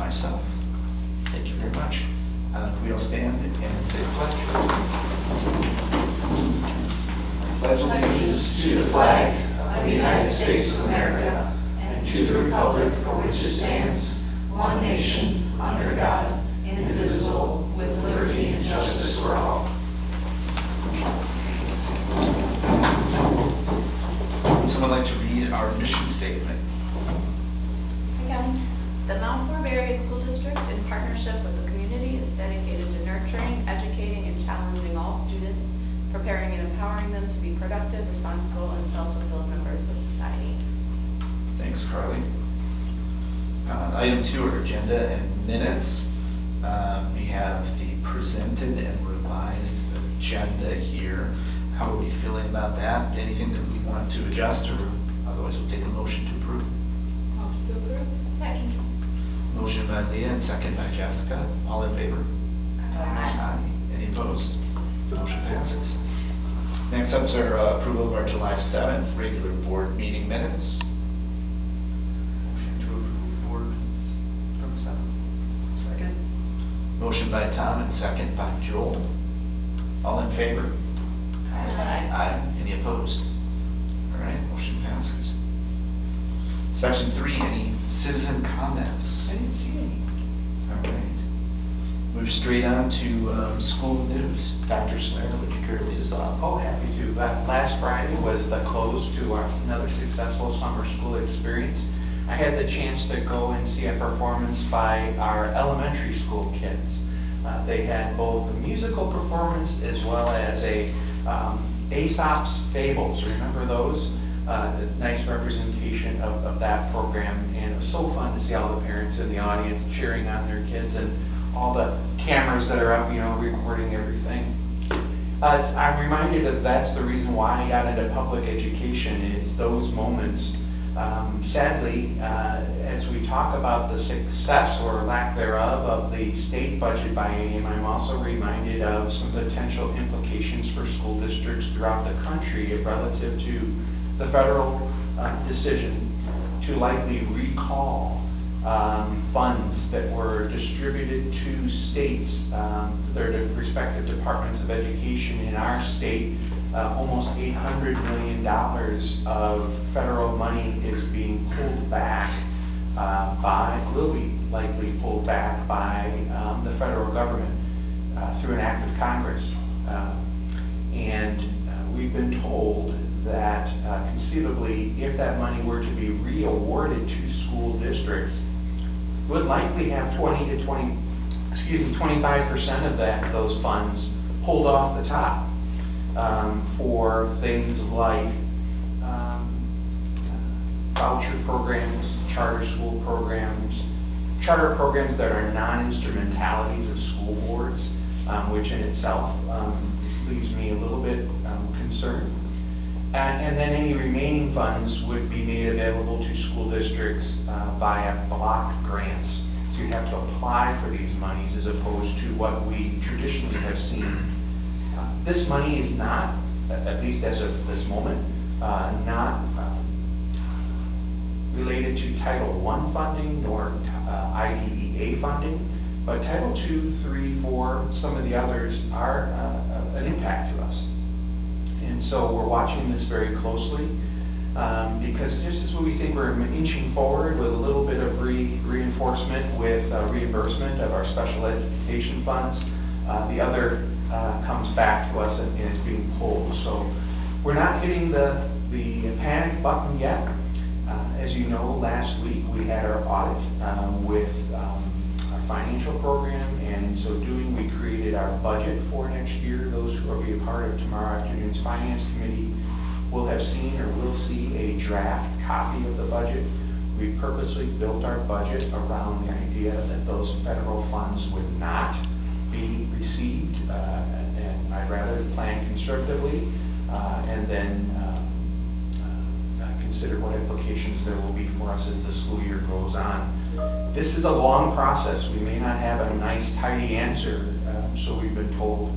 myself. Thank you very much. Can we all stand and say the pledge? Pledge allegiance to the flag of the United States of America and to the republic for which it stands, one nation, under God, indivisible, with liberty and justice for all. Would someone like to read our mission statement? Again, the Mount Horeb Area School District, in partnership with the community, is dedicated to nurturing, educating, and challenging all students, preparing and empowering them to be productive, responsible, and self-fulfilled members of society. Thanks, Carly. Item 2 are agenda and minutes. We have the presented and revised agenda here. How are we feeling about that? Anything that we want to adjust, or otherwise we'll take a motion to approve? Motion to approve. Second. Motion by Leah and second by Jessica. All in favor? Aye. Any opposed? Motion passes. Next up is our approval of our July 7th regular board meeting minutes. Motion to approve board minutes from the 7th. Second. Motion by Tom and second by Joel. All in favor? Aye. Any opposed? All right, motion passes. Section 3, any citizen comments? I didn't see any. All right. Move straight on to school news. Dr. Swear, would you care to lead us off? Oh, happy to. Last Friday was the close to another successful summer school experience. I had the chance to go and see a performance by our elementary school kids. They had both a musical performance as well as a Aesop's Fables. Remember those? A nice representation of that program, and it was so fun to see all the parents in the audience cheering on their kids and all the cameras that are up, recording everything. I'm reminded that that's the reason why I got into public education, is those moments. Sadly, as we talk about the success or lack thereof of the state budget biennium, I'm also reminded of some potential implications for school districts throughout the country relative to the federal decision to likely recall funds that were distributed to states, their respective departments of education. In our state, almost $800 million of federal money is being pulled back will be likely pulled back by the federal government through an act of Congress. And we've been told that conceivably, if that money were to be re-awarded to school districts, would likely have 25% of those funds pulled off the top for things like voucher programs, charter school programs, charter programs that are non-instrumentalities of school boards, which in itself leaves me a little bit concerned. And then any remaining funds would be made available to school districts via block grants. So you'd have to apply for these monies as opposed to what we traditionally have seen. This money is not, at least as of this moment, not related to Title I funding nor IDEA funding, but Title II, III, IV, some of the others are an impact to us. And so we're watching this very closely because just as we think we're inching forward with a little bit of reinforcement with reimbursement of our special education funds, the other comes back to us and is being pulled. So we're not hitting the panic button yet. As you know, last week we had our audit with our financial program, and in so doing we created our budget for next year. Those who will be a part of tomorrow afternoon's finance committee will have seen or will see a draft copy of the budget. We purposely built our budget around the idea that those federal funds would not be received, and I'd rather plan conservatively and then consider what implications there will be for us as the school year goes on. This is a long process. We may not have a nice, tidy answer, so we've been told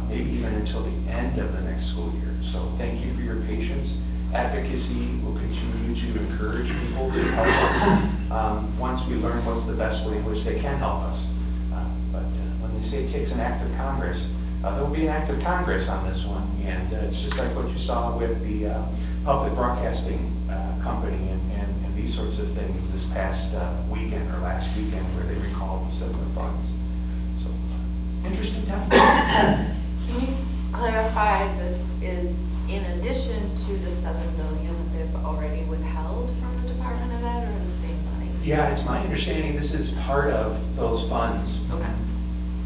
maybe even until the end of the next school year. So thank you for your patience, advocacy will continue to encourage people to help us once we learn what's the best way in which they can help us. But when they say it takes an act of Congress, there will be an act of Congress on this one. And it's just like what you saw with the public broadcasting company and these sorts of things this past weekend or last weekend where they recalled the similar funds. So, interesting time. Can you clarify, this is in addition to the $7 billion that they've already withheld from the Department of Ed, or the same money? Yeah, it's my understanding this is part of those funds. Okay.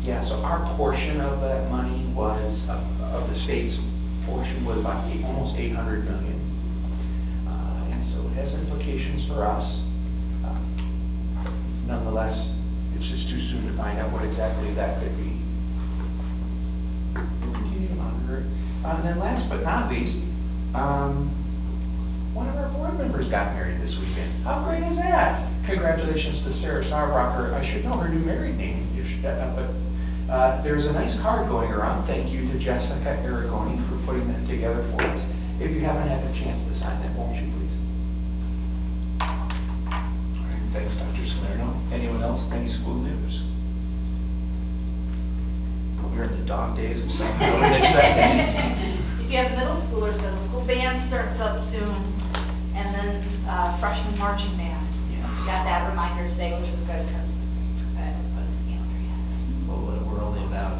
Yeah, so our portion of that money was, of the state's portion was about almost 800 million. And so it has implications for us. Nonetheless, it's just too soon to find out what exactly that could be. We'll continue to monitor it. And then last but not least, one of our board members got married this weekend. How great is that? Congratulations to Sarah Sauerbracher. I should know her new married name. There's a nice card going around. Thank you to Jessica Aragoni for putting that together for us. If you haven't had the chance to sign that, won't you please? All right, thanks, Dr. Salerno. Anyone else with any school news? We're in the dog days of summer. I wouldn't expect any. If you have middle schoolers, the school band starts up soon, and then freshman marching band. Yes. Got that reminder today, which was good because I haven't put it in the calendar yet. Well, we're only about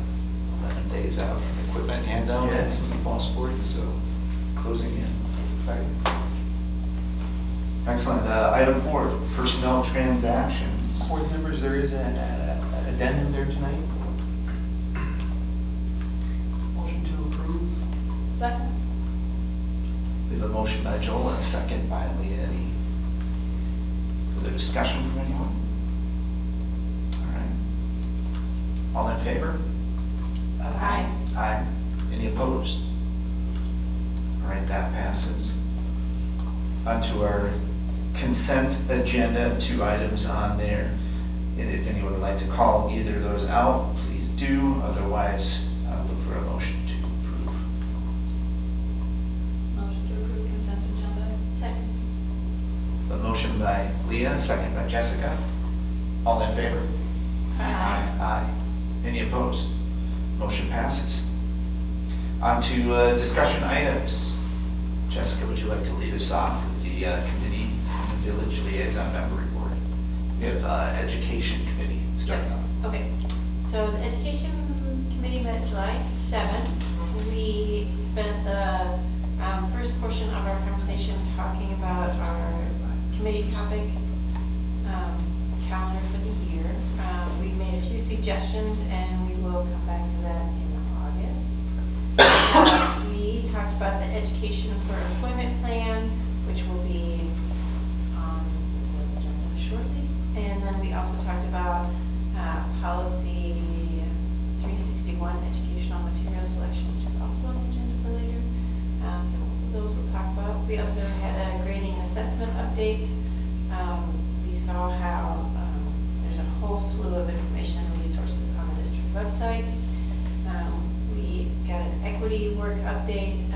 11 days out from equipment handout and Yes. some fall sports, so it's closing in. That's exciting. Excellent. Item 4, personnel transactions. Board members, there is an addendum there tonight. Motion to approve. Second. We have a motion by Joel and a second by Leah. Any further discussion from anyone? All right. All in favor? Aye. Aye. Any opposed? All right, that passes. On to our consent agenda, 2 items on there. And if anyone would like to call either of those out, please do. Otherwise, look for a motion to approve. Motion to approve consent agenda. Second. A motion by Leah, second by Jessica. All in favor? Aye. Aye. Any opposed? Motion passes. On to discussion items. Jessica, would you like to lead us off with the committee and the village liaison member report? We have education committee starting off. Okay, so the education committee met July 7th. We spent the first portion of our conversation talking about our committee topic calendar for the year. We made a few suggestions and we will come back to that in August. We talked about the education for employment plan, which will be on the board's agenda shortly. And then we also talked about policy 361, educational material selection, which is also on the agenda for later. So both of those we'll talk about. We also had a grading and assessment update. We saw how there's a whole slew of information and resources on the district website. We got an equity work update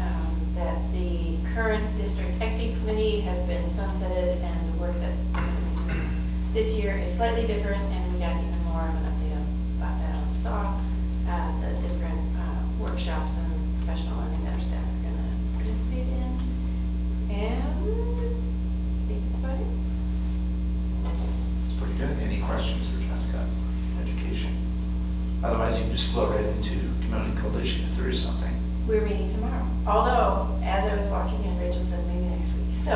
that the current district equity committee has been sunsetted, and the work that we're going to be doing this year is slightly different, and we got even more of an update about that on SAW, the different workshops and professional learning that our staff are going to participate in. And I think that's about it. It's pretty good. Any questions for Jessica? Education. Otherwise, you can just flow right into Community Coalition if there is something. We're meeting tomorrow. Although, as I was walking in, Rachel said maybe next week. So,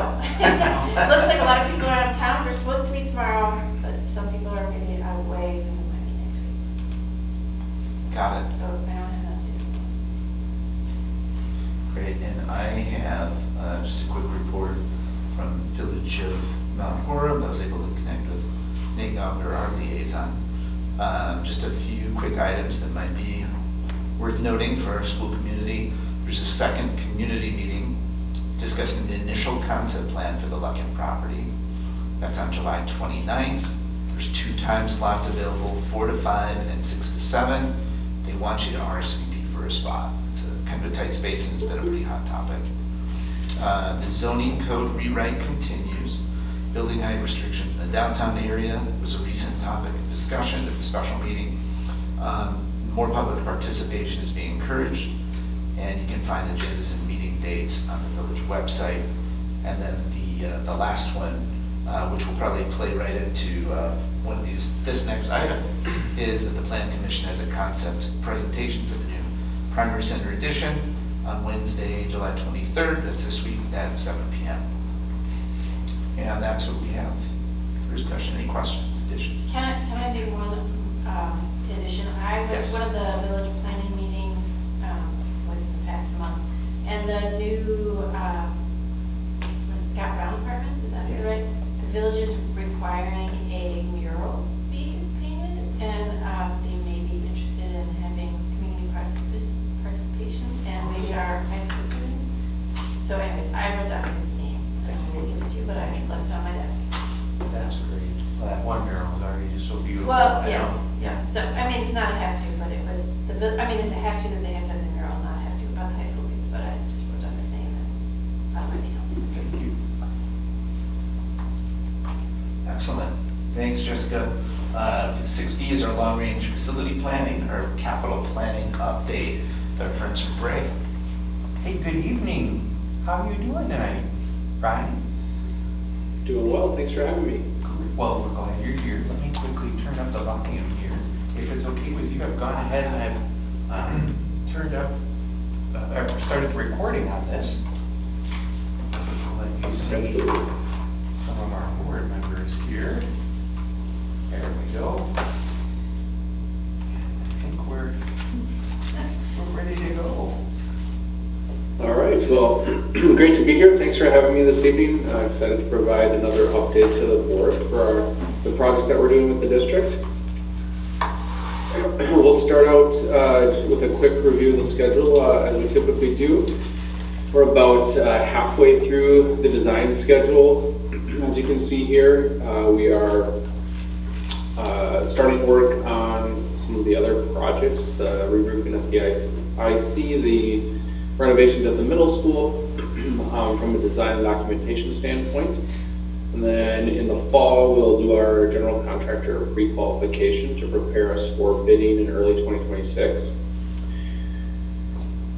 looks like a lot of people are out of town. We're supposed to meet tomorrow, but some people are maybe out of the way, so we might be next week. Got it. So, I don't have an update. Great, and I have just a quick report from Village of Mount Horeb. I was able to connect with Nate Gauger, our liaison. Just a few quick items that might be worth noting for our school community. There's a second community meeting discussing the initial concept plan for the Luckin property. That's on July 29th. There's 2 time slots available, 4 to 5 and 6 to 7. They want you to RSVP for a spot. It's a kind of a tight space and it's been a pretty hot topic. The zoning code rewrite continues. Building height restrictions in the downtown area was a recent topic of discussion at the special meeting. More public participation is being encouraged, and you can find agendas and meeting dates on the village website. And then the last one, which will probably play right into one of these, this next item, is that the Plan Commission has a concept presentation for the new Primary Center edition on Wednesday, July 23rd. That's this week at 7 p.m. And that's what we have for discussion. Any questions, additions? Can I do one addition? I was Yes. one of the village planning meetings within the past month, and the new Scott Brown Apartments, is that Yes. right? The village is requiring a mural be painted, and they may be interested in having community participation, and maybe our high school students. So anyways, I wrote down his name. I didn't give it to you, but I left it on my desk. That's great. Well, that one mural was already just so beautiful. Well, I yes, know. yeah, so, I mean, it's not a have to, but it was, it's a have to that they have to have the mural, not a have to about the high school kids, but I just wrote down his name and that might be something. Thank you. Excellent. Thanks, Jessica. 6B is our long-range facility planning, or capital planning update. Our friends from Bray. Hey, good evening. How are you doing tonight, Brian? Doing well, thanks for having me. Well, we're glad you're here. Let me quickly turn up the volume here. If it's okay with you, I've gone ahead and I've turned up, I've started the recording on this. Let you see Absolutely. some of our board members here. There we go. And I think we're ready to go. All right, well, great to be here. Thanks for having me this evening. I'm excited to provide another update to the board for the projects that we're doing with the district. We'll start out with a quick review of the schedule, as we typically do. We're about halfway through the design schedule. As you can see here, we are starting work on some of the other projects, the re-roofing of the IC, the renovations at the middle school from a design and documentation standpoint. And then in the fall, we'll do our general contractor pre-qualification to prepare us for bidding in early 2026.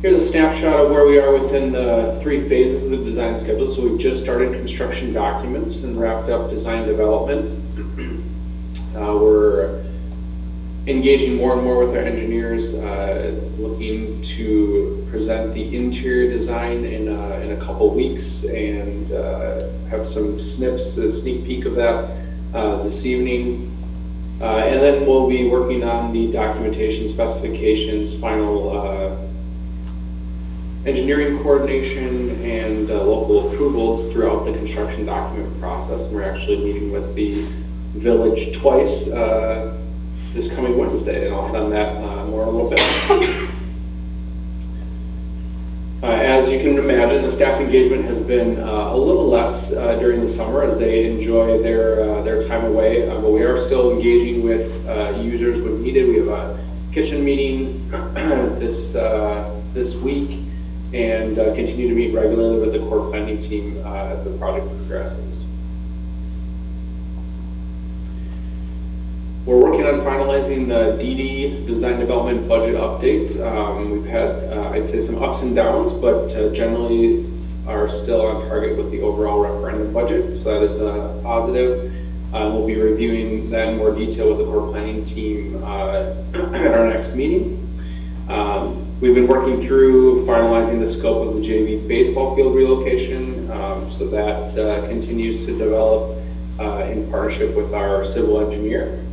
Here's a snapshot of where we are within the 3 phases of the design schedule. So we've just started construction documents and wrapped up design development. We're engaging more and more with our engineers, looking to present the interior design in a couple weeks, and have some snips, a sneak peek of that this evening. And then we'll be working on the documentation specifications, final engineering coordination, and local approvals throughout the construction document process. And we're actually meeting with the village twice this coming Wednesday, and I'll hit on that more in a little bit. As you can imagine, the staff engagement has been a little less during the summer as they enjoy their time away, but we are still engaging with users when needed. We have a kitchen meeting this week, and continue to meet regularly with the core planning team as the project progresses. We're working on finalizing the DD design development budget update. We've had, I'd say, some ups and downs, but generally are still on target with the overall referendum budget. So that is a positive. We'll be reviewing that in more detail with the core planning team at our next meeting. We've been working through finalizing the scope of the JV baseball field relocation. So that continues to develop in partnership with our civil engineer.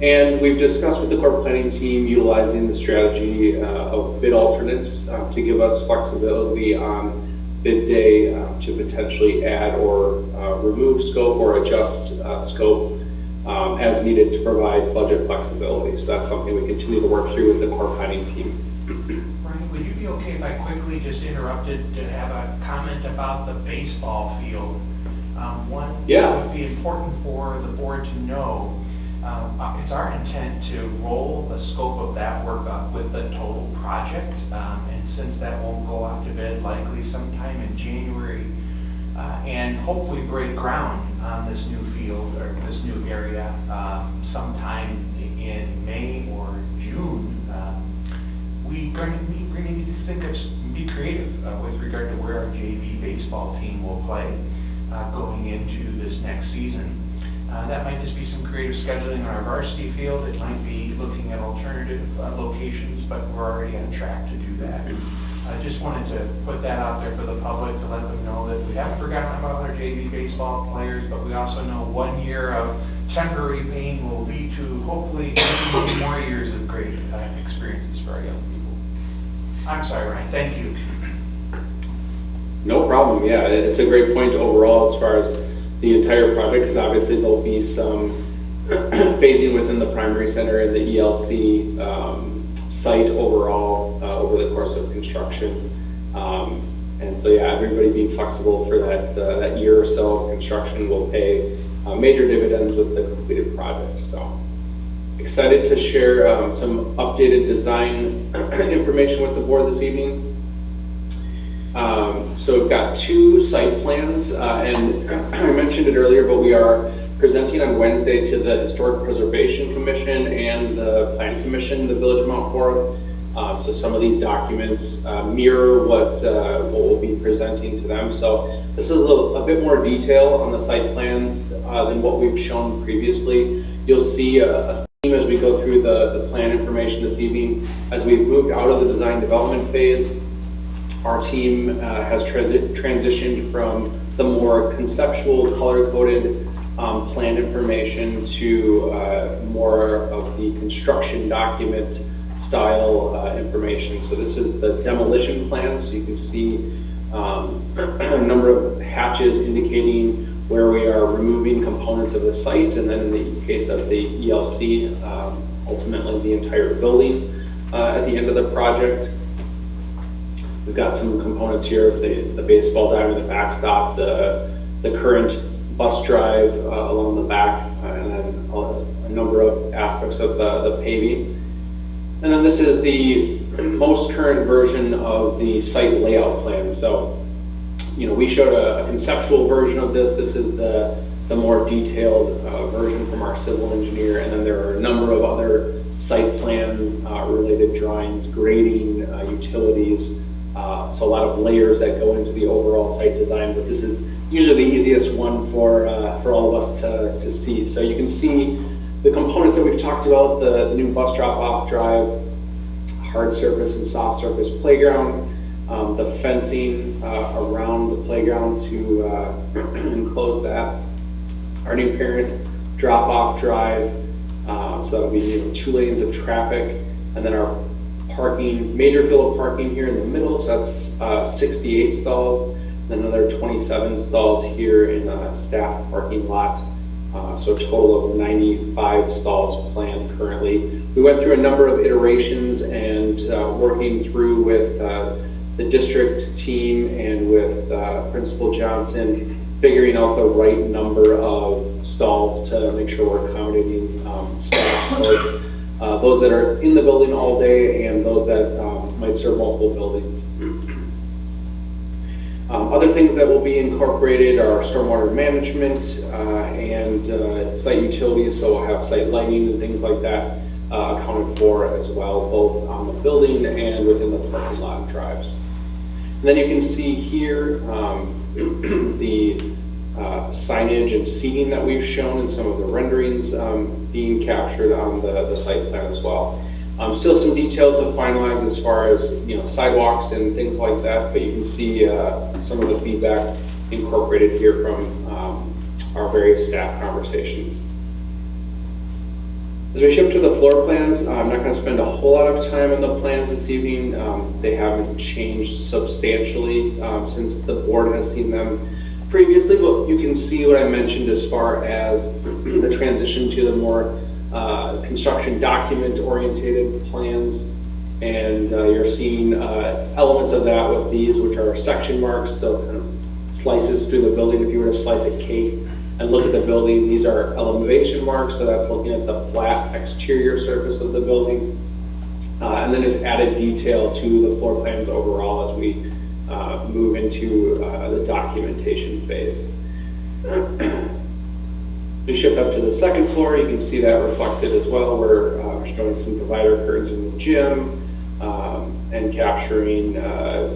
And we've discussed with the core planning team utilizing the strategy of bid alternates to give us flexibility on bid day to potentially add or remove scope or adjust scope as needed to provide budget flexibility. So that's something we continue to work through with the core planning team. Brian, would you be okay if I quickly just interrupted to have a comment about the baseball field? One Yeah. that would be important for the board to know. It's our intent to roll the scope of that work up with the total project. And since that won't go out to bid likely sometime in January, and hopefully break ground on this new field or this new area sometime in May or June, we're going to need to be creative with regard to where our JV baseball team will play going into this next season. That might just be some creative scheduling on our varsity field. It might be looking at alternative locations, but we're already on track to do that. I just wanted to put that out there for the public to let them know that we haven't forgotten about our JV baseball players, but we also know 1 year of temporary pain will lead to hopefully many more years of great experiences for our young people. I'm sorry, Ryan. Thank you. No problem. Yeah, it's a great point overall as far as the entire project, because obviously there'll be some phasing within the primary center and the ELC site overall over the course of construction. And so yeah, everybody being flexible for that year or so of construction will pay major dividends with the completed project. So excited to share some updated design information with the board this evening. So we've got 2 site plans, and I mentioned it earlier, but we are presenting on Wednesday to the Historic Preservation Commission and the Planning Commission in the Village of Mount Horeb. So some of these documents mirror what we'll be presenting to them. So this is a bit more detail on the site plan than what we've shown previously. You'll see a theme as we go through the plan information this evening. As we've moved out of the design development phase, our team has transitioned from the more conceptual, color-coded plan information to more of the construction document style information. So this is the demolition plan, so you can see a number of hatches indicating where we are removing components of the site, and then in the case of the ELC, ultimately the entire building at the end of the project. We've got some components here of the baseball diamond, the backstop, the current bus drive along the back, and then a number of aspects of the paving. And then this is the most current version of the site layout plan. So, you know, we showed a conceptual version of this. This is the more detailed version from our civil engineer, and then there are a number of other site plan related drawings, grading, utilities. So a lot of layers that go into the overall site design, but this is usually the easiest one for all of us to see. So you can see the components that we've talked about, the new bus drop-off drive, hard surface and soft surface playground, the fencing around the playground to enclose that, our new parent drop-off drive, so that'll be 2 lanes of traffic, and then our parking, major fill of parking here in the middle, so that's 68 stalls, and another 27 stalls here in a staff parking lot. So a total of 95 stalls planned currently. We went through a number of iterations and working through with the district team and with Principal Johnson, figuring out the right number of stalls to make sure we're accommodating staff, both those that are in the building all day and those that might serve multiple buildings. Other things that will be incorporated are stormwater management and site utilities, so we'll have site lighting and things like that accounted for as well, both on the building and within the parking lot and drives. And then you can see here the signage and seating that we've shown and some of the renderings being captured on the site plan as well. Still some details to finalize as far as sidewalks and things like that, but you can see some of the feedback incorporated here from our various staff conversations. As we shift to the floor plans, I'm not going to spend a whole lot of time on the plans this evening. They haven't changed substantially since the board has seen them previously, but you can see what I mentioned as far as the transition to the more construction document orientated plans, and you're seeing elements of that with these, which are section marks, so kind of slices through the building if you were to slice a cake. and look at the building. These are elevation marks, so that's looking at the flat exterior surface of the building. And then just added detail to the floor plans overall as we move into the documentation phase. We shift up to the second floor. You can see that reflected as well. We're showing some divider curtains in the gym and capturing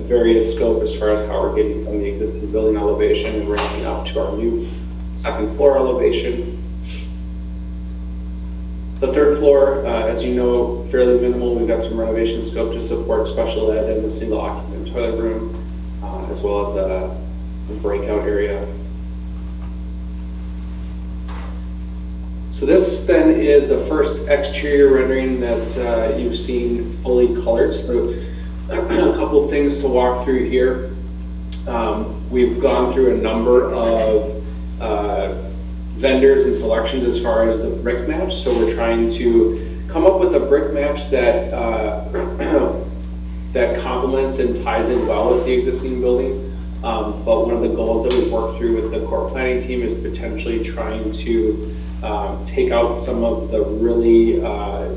various scope as far as how we're getting from the existing building elevation and ramping up to our new second floor elevation. The third floor, as you know, fairly minimal. We've got some renovation scope to support special ed and the single occupant toilet room, as well as the breakout area. So this then is the first exterior rendering that you've seen fully colored. So a couple of things to walk through here. We've gone through a number of vendors and selections as far as the brick match. So we're trying to come up with a brick match that that complements and ties in well with the existing building. But one of the goals that we've worked through with the core planning team is potentially trying to take out some of the really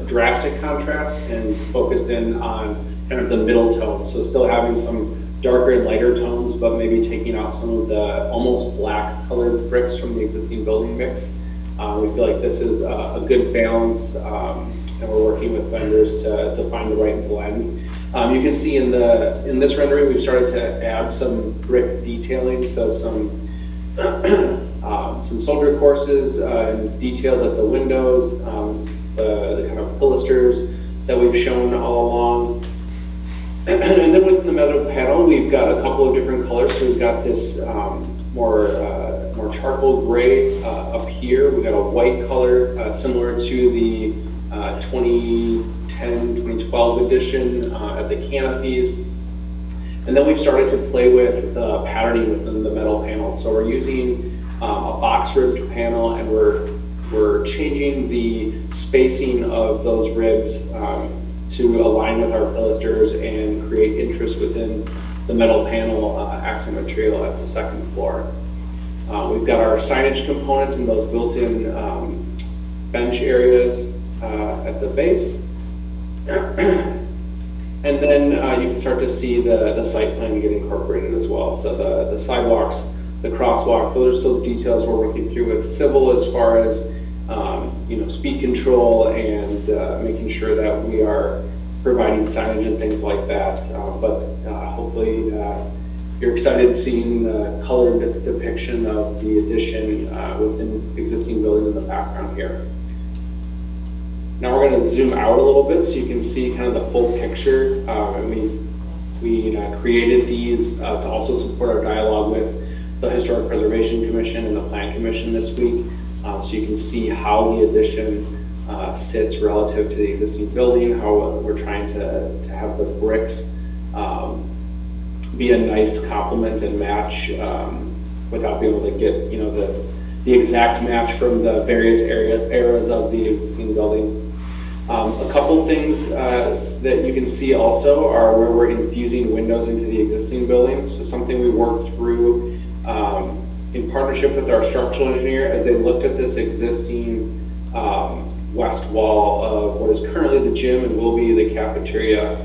drastic contrast and focus in on kind of the middle tones. So still having some darker and lighter tones, but maybe taking out some of the almost black colored bricks from the existing building mix. We feel like this is a good balance, and we're working with vendors to find the right blend. You can see in this rendering, we've started to add some brick detailing, so some soldier courses and details at the windows, the kind of pilasters that we've shown all along. And then within the metal panel, we've got a couple of different colors. So we've got this more charcoal gray up here. We've got a white color similar to the 2010, 2012 edition at the canopies. And then we've started to play with the patterning within the metal panel. So we're using a box ribbed panel, and we're changing the spacing of those ribs to align with our pilasters and create interest within the metal panel accent material at the second floor. We've got our signage component and those built-in bench areas at the base. And then you can start to see the site plan get incorporated as well. So the sidewalks, the crosswalk, those are still details we're working through with civil as far as speed control and making sure that we are providing signage and things like that. But hopefully you're excited seeing the colored depiction of the addition within the existing building in the background here. Now we're going to zoom out a little bit so you can see kind of the full picture. And we created these to also support our dialogue with the Historic Preservation Commission and the Plan Commission this week. So you can see how the addition sits relative to the existing building, how we're trying to have the bricks be a nice complement and match without being able to get the exact match from the various eras of the existing building. A couple things that you can see also are where we're infusing windows into the existing building. So something we worked through in partnership with our structural engineer as they looked at this existing west wall of what is currently the gym and will be the cafeteria.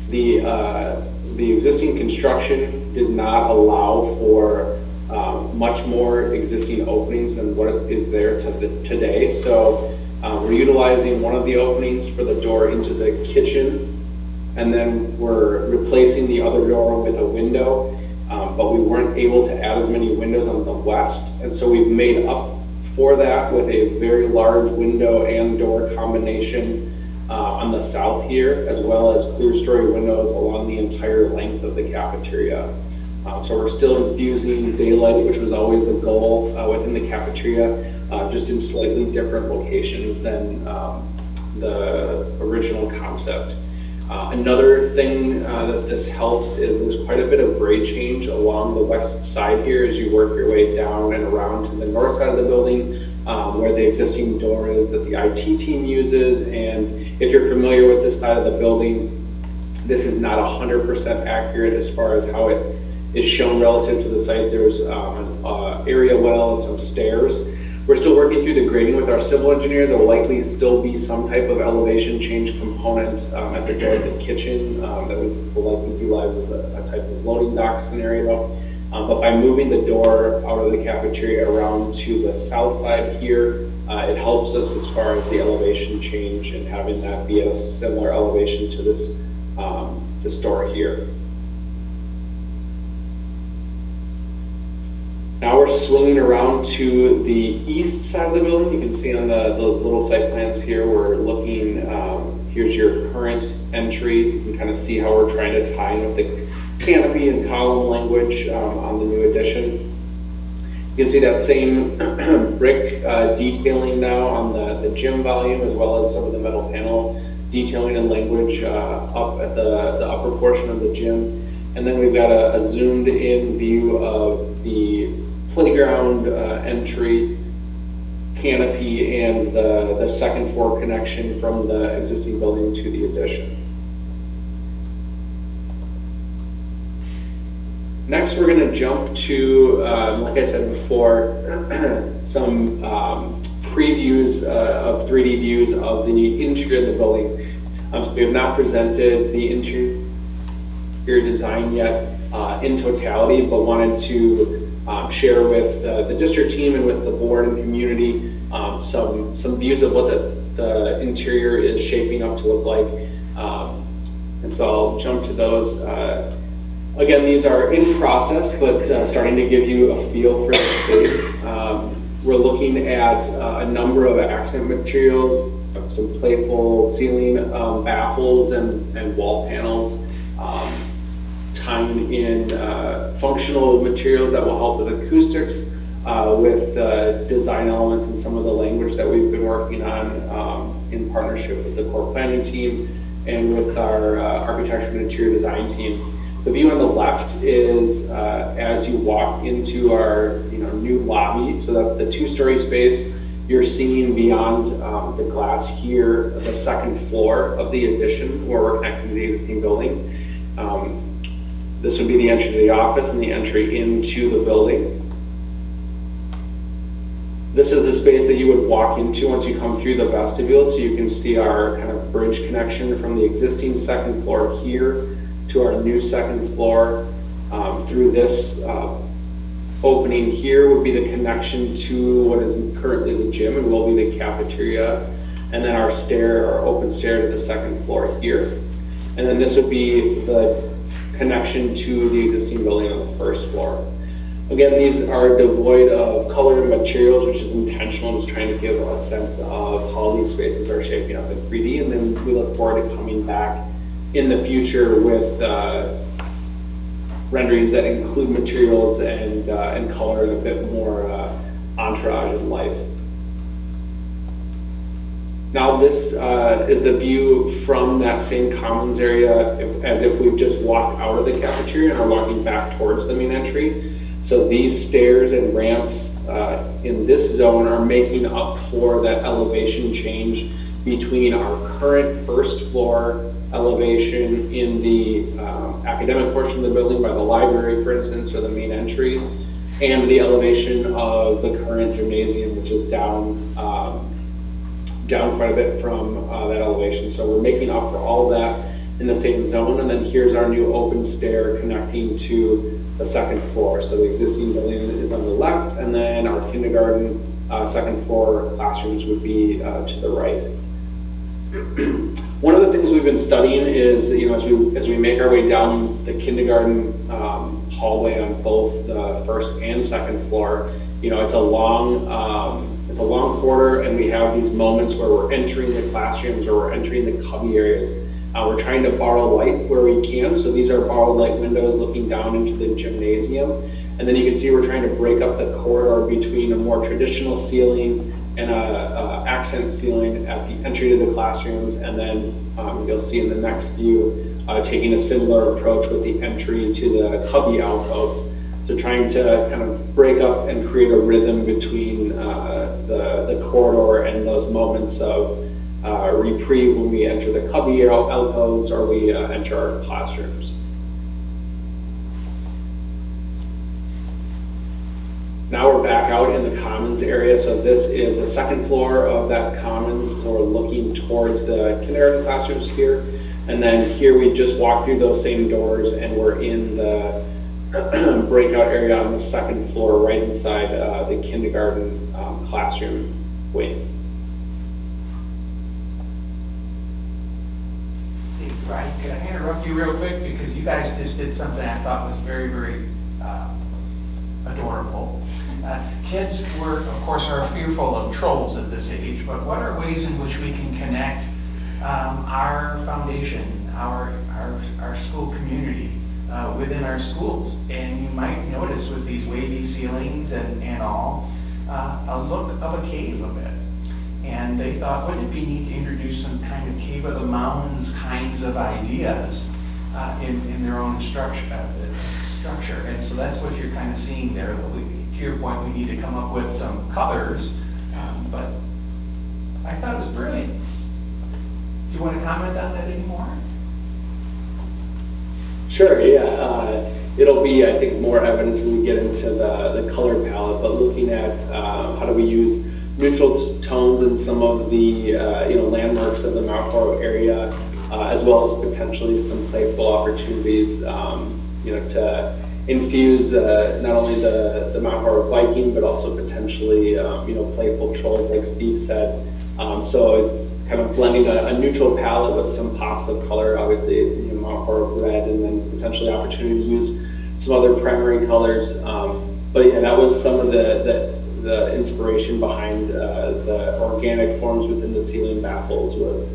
The existing construction did not allow for much more existing openings than what is there today. So we're utilizing one of the openings for the door into the kitchen, and then we're replacing the other door with a window, but we weren't able to add as many windows on the west, and so we've made up for that with a very large window and door combination on the south here, as well as clear story windows along the entire length of the cafeteria. So we're still infusing daylight, which was always the goal within the cafeteria, just in slightly different locations than the original concept. Another thing that this helps is there's quite a bit of grade change along the west side here as you work your way down and around to the north side of the building, where the existing door is that the IT team uses. And if you're familiar with this side of the building, this is not 100% accurate as far as how it is shown relative to the site. There's an area well and some stairs. We're still working through the grading with our civil engineer. There will likely still be some type of elevation change component at the door of the kitchen that we will likely utilize as a type of loading dock scenario. But by moving the door out of the cafeteria around to the south side here, it helps us as far as the elevation change and having that be at a similar elevation to this door here. Now we're swinging around to the east side of the building. You can see on the little site plans here, we're looking, here's your current entry. You can kind of see how we're trying to tie in with the canopy and column language on the new addition. You can see that same brick detailing now on the gym volume, as well as some of the metal panel detailing and language up at the upper portion of the gym. And then we've got a zoomed in view of the playground entry, canopy, and the second floor connection from the existing building to the addition. Next, we're going to jump to, like I said before, some previews of 3D views of the interior of the building. So we have not presented the interior design yet in totality, but wanted to share with the district team and with the board and community some views of what the interior is shaping up to look like. And so I'll jump to those. Again, these are in process, but starting to give you a feel for the space. We're looking at a number of accent materials, some playful ceiling baffles and wall panels, tying in functional materials that will help with acoustics, with design elements and some of the language that we've been working on in partnership with the core planning team and with our architecture and interior design team. The view on the left is as you walk into our new lobby, so that's the 2-story space. You're seeing beyond the glass here, the second floor of the addition where we're connecting to the existing building. This would be the entry to the office and the entry into the building. This is the space that you would walk into once you come through the vestibule, so you can see our kind of bridge connection from the existing second floor here to our new second floor. Through this opening here would be the connection to what is currently the gym and will be the cafeteria, and then our open stair to the second floor here. And then this would be the connection to the existing building on the first floor. Again, these are devoid of color and materials, which is intentional, just trying to give a sense of how these spaces are shaping up in 3D, and then we look forward to coming back in the future with renderings that include materials and color and a bit more entourage and life. Now this is the view from that same commons area as if we've just walked out of the cafeteria and are walking back towards the main entry. So these stairs and ramps in this zone are making up for that elevation change between our current first floor elevation in the academic portion of the building by the library, for instance, or the main entry, and the elevation of the current gymnasium, which is down quite a bit from that elevation. So we're making up for all of that in the same zone. And then here's our new open stair connecting to the second floor. So the existing building is on the left, and then our kindergarten second floor classrooms would be to the right. One of the things we've been studying is, as we make our way down the kindergarten hallway on both the first and second floor, it's a long corridor, and we have these moments where we're entering the classrooms or we're entering the cubby areas. We're trying to borrow light where we can, so these are borrowed light windows looking down into the gymnasium. And then you can see we're trying to break up the corridor between a more traditional ceiling and a accent ceiling at the entry to the classrooms, and then you'll see in the next view taking a similar approach with the entry to the cubby alcoves. So trying to kind of break up and create a rhythm between the corridor and those moments of reprieve when we enter the cubby alcoves or we enter our classrooms. in the commons area. So this is the second floor of that commons floor looking towards the kindergarten classrooms here. And then here we just walk through those same doors and we're in the breakout area on the second floor right inside the kindergarten classroom wing. See, Brian, could I interrupt you real quick? Because you guys just did something I thought was very, very adorable. Kids were, of course, are fearful of trolls at this age, but what are ways in which we can connect our foundation, our school community within our schools? And you might notice with these wavy ceilings and all, a look of a cave a bit. And they thought, wouldn't it be neat to introduce some kind of cave of the mountains kinds of ideas in their own structure. And so that's what you're kind of seeing there. To your point, we need to come up with some colors, but I thought it was brilliant. Do you want to comment on that anymore? Sure, yeah. It'll be, I think, more evidence when we get into the color palette, but looking at how do we use neutral tones in some of the landmarks of the Mount Horeb area, as well as potentially some playful opportunities, to infuse not only the Mount Horeb Viking, but also potentially playful trolls, like Steve said. So kind of blending a neutral palette with some pops of color, obviously Mount Horeb red, and then potentially opportunity to use some other primary colors. But yeah, that was some of the inspiration behind the organic forms within the ceiling baffles was,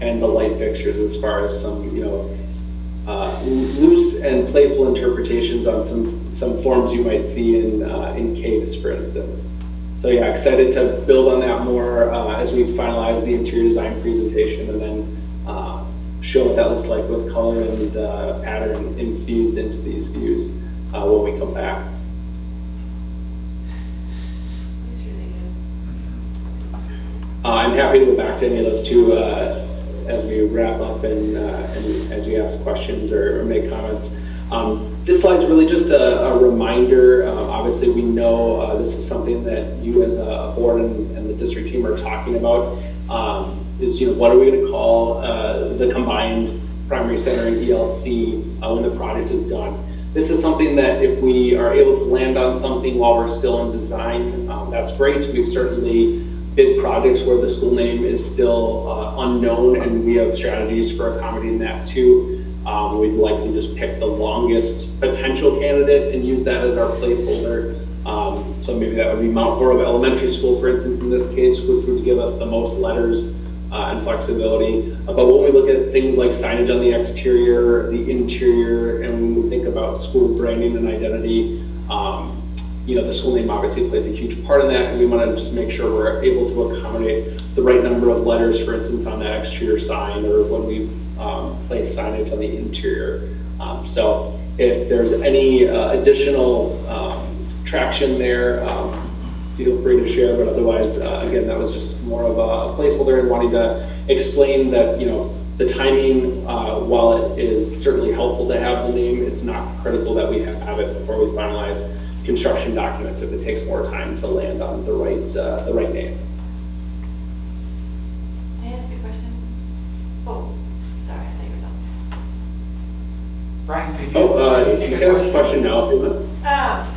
and the light fixtures, as far as some loose and playful interpretations on some forms you might see in caves, for instance. So yeah, excited to build on that more as we finalize the interior design presentation, and then show what that looks like with color and pattern infused into these views when we come back. It's really good. I'm happy to go back to any of those two as we wrap up and as you ask questions or make comments. This slide's really just a reminder. Obviously, we know this is something that you as a board and the district team are talking about. Is what are we going to call the combined primary center and ELC when the project is done? This is something that if we are able to land on something while we're still in design, that's great. We've certainly bid projects where the school name is still unknown, and we have strategies for accommodating that too. We'd likely just pick the longest potential candidate and use that as our placeholder. So maybe that would be Mount Horeb Elementary School, for instance, in this case, which would give us the most letters and flexibility. But when we look at things like signage on the exterior, the interior, and when we think about school branding and identity, the school name obviously plays a huge part in that, and we want to just make sure we're able to accommodate the right number of letters, for instance, on that exterior sign, or when we place signage on the interior. So if there's any additional traction there, feel free to share, but otherwise, again, that was just more of a placeholder and wanting to explain that, the timing, while it is certainly helpful to have the name, it's not critical that we have it before we finalize construction documents if it takes more time to land on the right name. May I ask you a question? Oh, sorry, I thought you were done. Brian, could you? You can ask a question now if you want.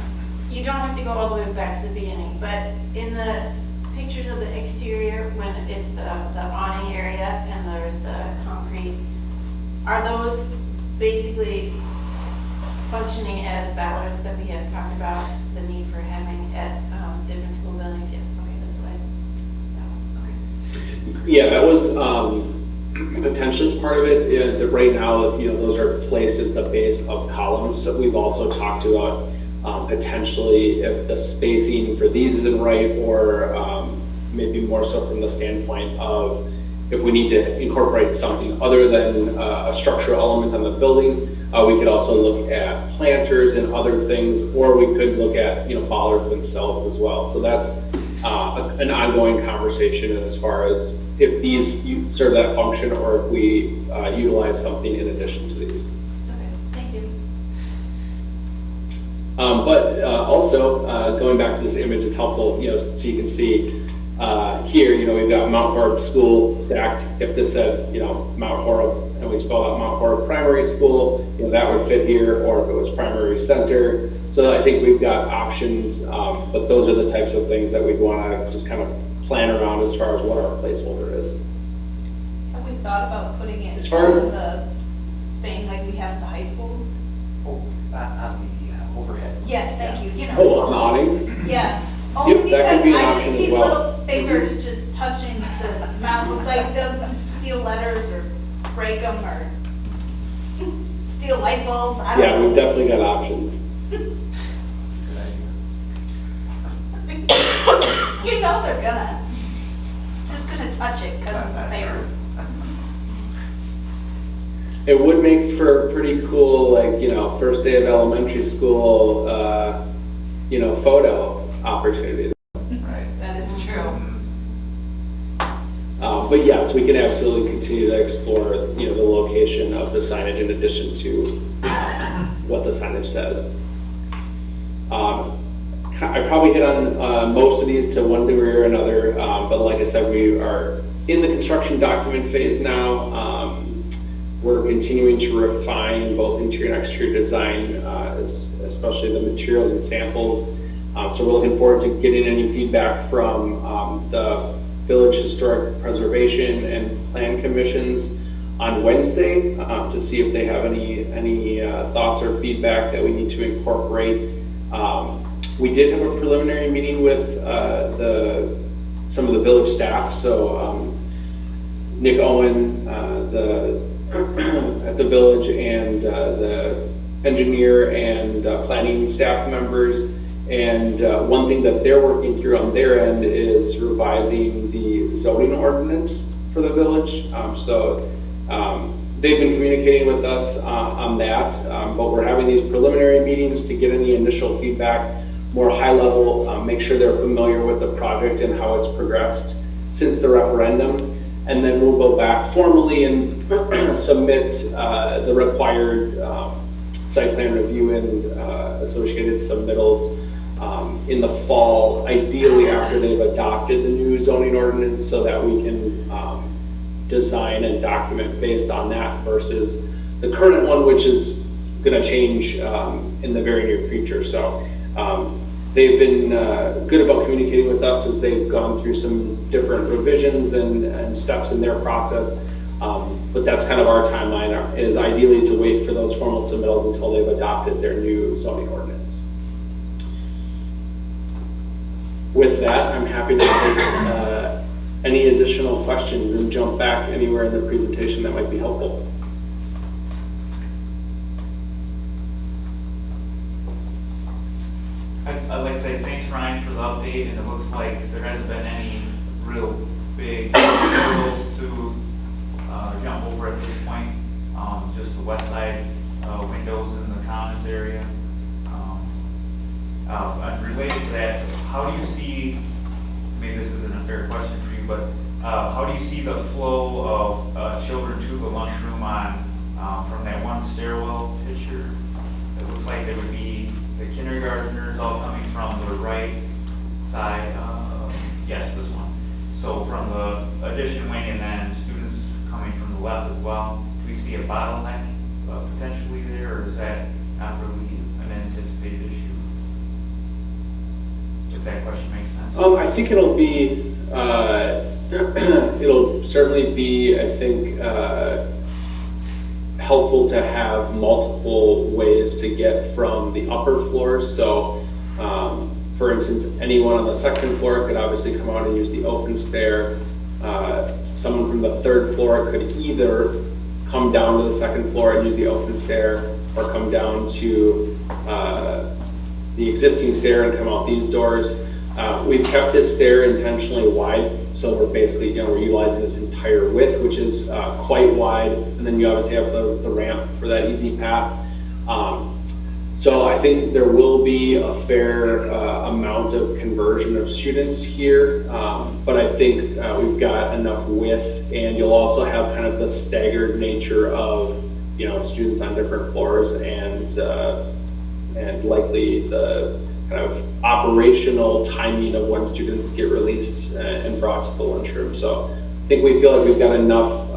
You don't have to go all the way back to the beginning, but in the pictures of the exterior, when it's the awning area and there's the concrete, are those basically functioning as ballards that we have talked about, the need for having at different school buildings? Yes, okay, that's what okay. Yeah, that was potentially part of it. That right now, those are placed as the base of columns. So we've also talked about potentially if the spacing for these isn't right, or maybe more so from the standpoint of if we need to incorporate something other than a structural element on the building, we could also look at planters and other things, or we could look at bollards themselves as well. So that's an ongoing conversation as far as if these serve that function, or if we utilize something in addition to these. Okay, thank you. But also, going back to this image is helpful, so you can see here, we've got Mount Horeb School stacked. If this said, Mount Horeb, and we spelled out Mount Horeb Primary School, that would fit here, or if it was Primary Center. So I think we've got options, but those are the types of things that we'd want to just kind of plan around as far as what our placeholder is. Have we thought about putting it As far as- on the thing like we have at the high school? Oh, on the overhead. Yes, thank you, Oh, an awning? Yeah, only Yep, that because could be an I option just as see well. little fingers just touching the mount, like they'll just steal letters or break them or steal light bulbs, I Yeah, don't we've know. definitely got options. Good idea. You know they're just gonna touch it because it's there. It would make for a pretty cool, first day of elementary school, photo opportunity. Right. That is true. But yes, we can absolutely continue to explore, the location of the signage in addition to what the signage says. I probably hit on most of these to one degree or another, but like I said, we are in the construction document phase now. We're continuing to refine both interior and exterior design, especially the materials and samples. So we're looking forward to getting any feedback from the Village Historic Preservation and Plan Commissions on Wednesday to see if they have any thoughts or feedback that we need to incorporate. We did have a preliminary meeting with some of the village staff. So Nick Owen, at the village, and the engineer and planning staff members. And one thing that they're working through on their end is revising the zoning ordinance for the village. They've been communicating with us on that, but we're having these preliminary meetings to get any initial feedback, more high level, make sure they're familiar with the project and how it's progressed since the referendum. And then we'll go back formally and submit the required site plan review and associated submittals in the fall, ideally after they've adopted the new zoning ordinance, so that we can design and document based on that versus the current one, which is going to change in the very near future. So they've been good about communicating with us as they've gone through some different revisions and steps in their process. But that's kind of our timeline, is ideally to wait for those formal submittals until they've adopted their new zoning ordinance. With that, I'm happy to take any additional questions and jump back anywhere in the presentation that might be helpful. I'd like to say thanks, Ryan, for the update, and it looks like there hasn't been any real big hurdles to jump over at this point. Just the west side windows in the commons area. And related to that, how do you see, maybe this isn't a fair question for you, but how do you see the flow of children to the lunchroom from that one stairwell picture? It looks like there would be the kindergartners all coming from the right side, yes, this one. So from the addition wing, and then students coming from the left as well. Do we see a bottleneck potentially there, or is that not really an anticipated issue? If that question makes sense. I think it'll be, it'll certainly be, I think, helpful to have multiple ways to get from the upper floors. So, for instance, anyone on the second floor could obviously come out and use the open stair. Someone from the third floor could either come down to the second floor and use the open stair, or come down to the existing stair and come out these doors. We've kept this stair intentionally wide, so we're basically, we're utilizing this entire width, which is quite wide, and then you obviously have the ramp for that easy path. So I think there will be a fair amount of conversion of students here, but I think we've got enough width, and you'll also have kind of the staggered nature of, students on different floors, and and likely the kind of operational timing of when students get released and brought to the lunchroom. So I think we feel like we've got enough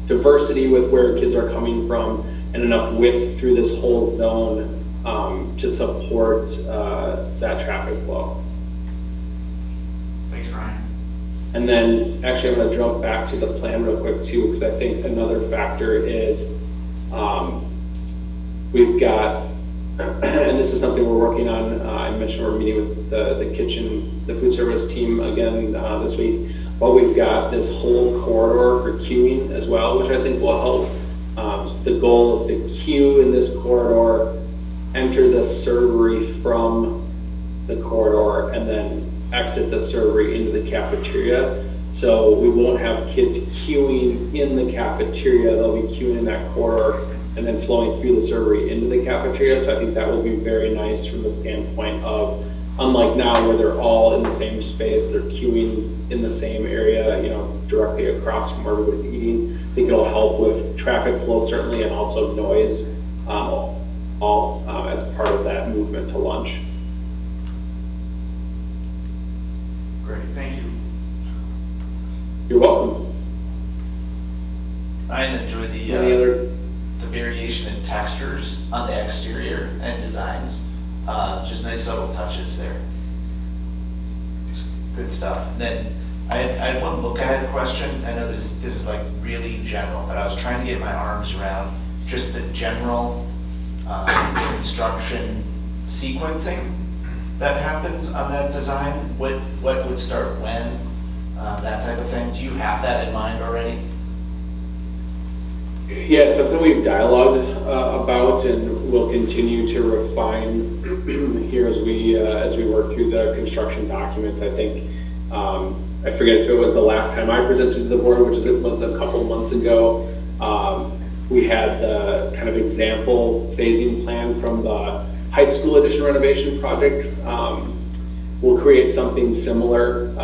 diversity with where kids are coming from and enough width through this whole zone to support that traffic flow. Thanks, Ryan. And then actually I'm going to jump back to the plan real quick too, because I think another factor is we've got, and this is something we're working on, I mentioned we're meeting with the food service team again this week, but we've got this whole corridor for queuing as well, which I think will help. The goal is to queue in this corridor, enter the servery from the corridor, and then exit the servery into the cafeteria. So we won't have kids queuing in the cafeteria, they'll be queuing in that corridor and then flowing through the servery into the cafeteria. So I think that will be very nice from the standpoint of, unlike now where they're all in the same space, they're queuing in the same area, directly across from where everybody's eating. I think it'll help with traffic flow certainly, and also noise, all as part of that movement to lunch. Great, thank you. You're welcome. I enjoy Any other? the variation in textures on the exterior and designs. Just nice subtle touches there. Just good stuff. And then I had one look ahead question. I know this is like really general, but I was trying to get my arms around just the general construction sequencing that happens on that design. What would start when, that type of thing. Do you have that in mind already? Yeah, it's something we've dialogued about, and we'll continue to refine here as we work through the construction documents. I think I forget if it was the last time I presented to the board, which was a couple months ago. We had the kind of example phasing plan from the high school addition renovation project. We'll create something similar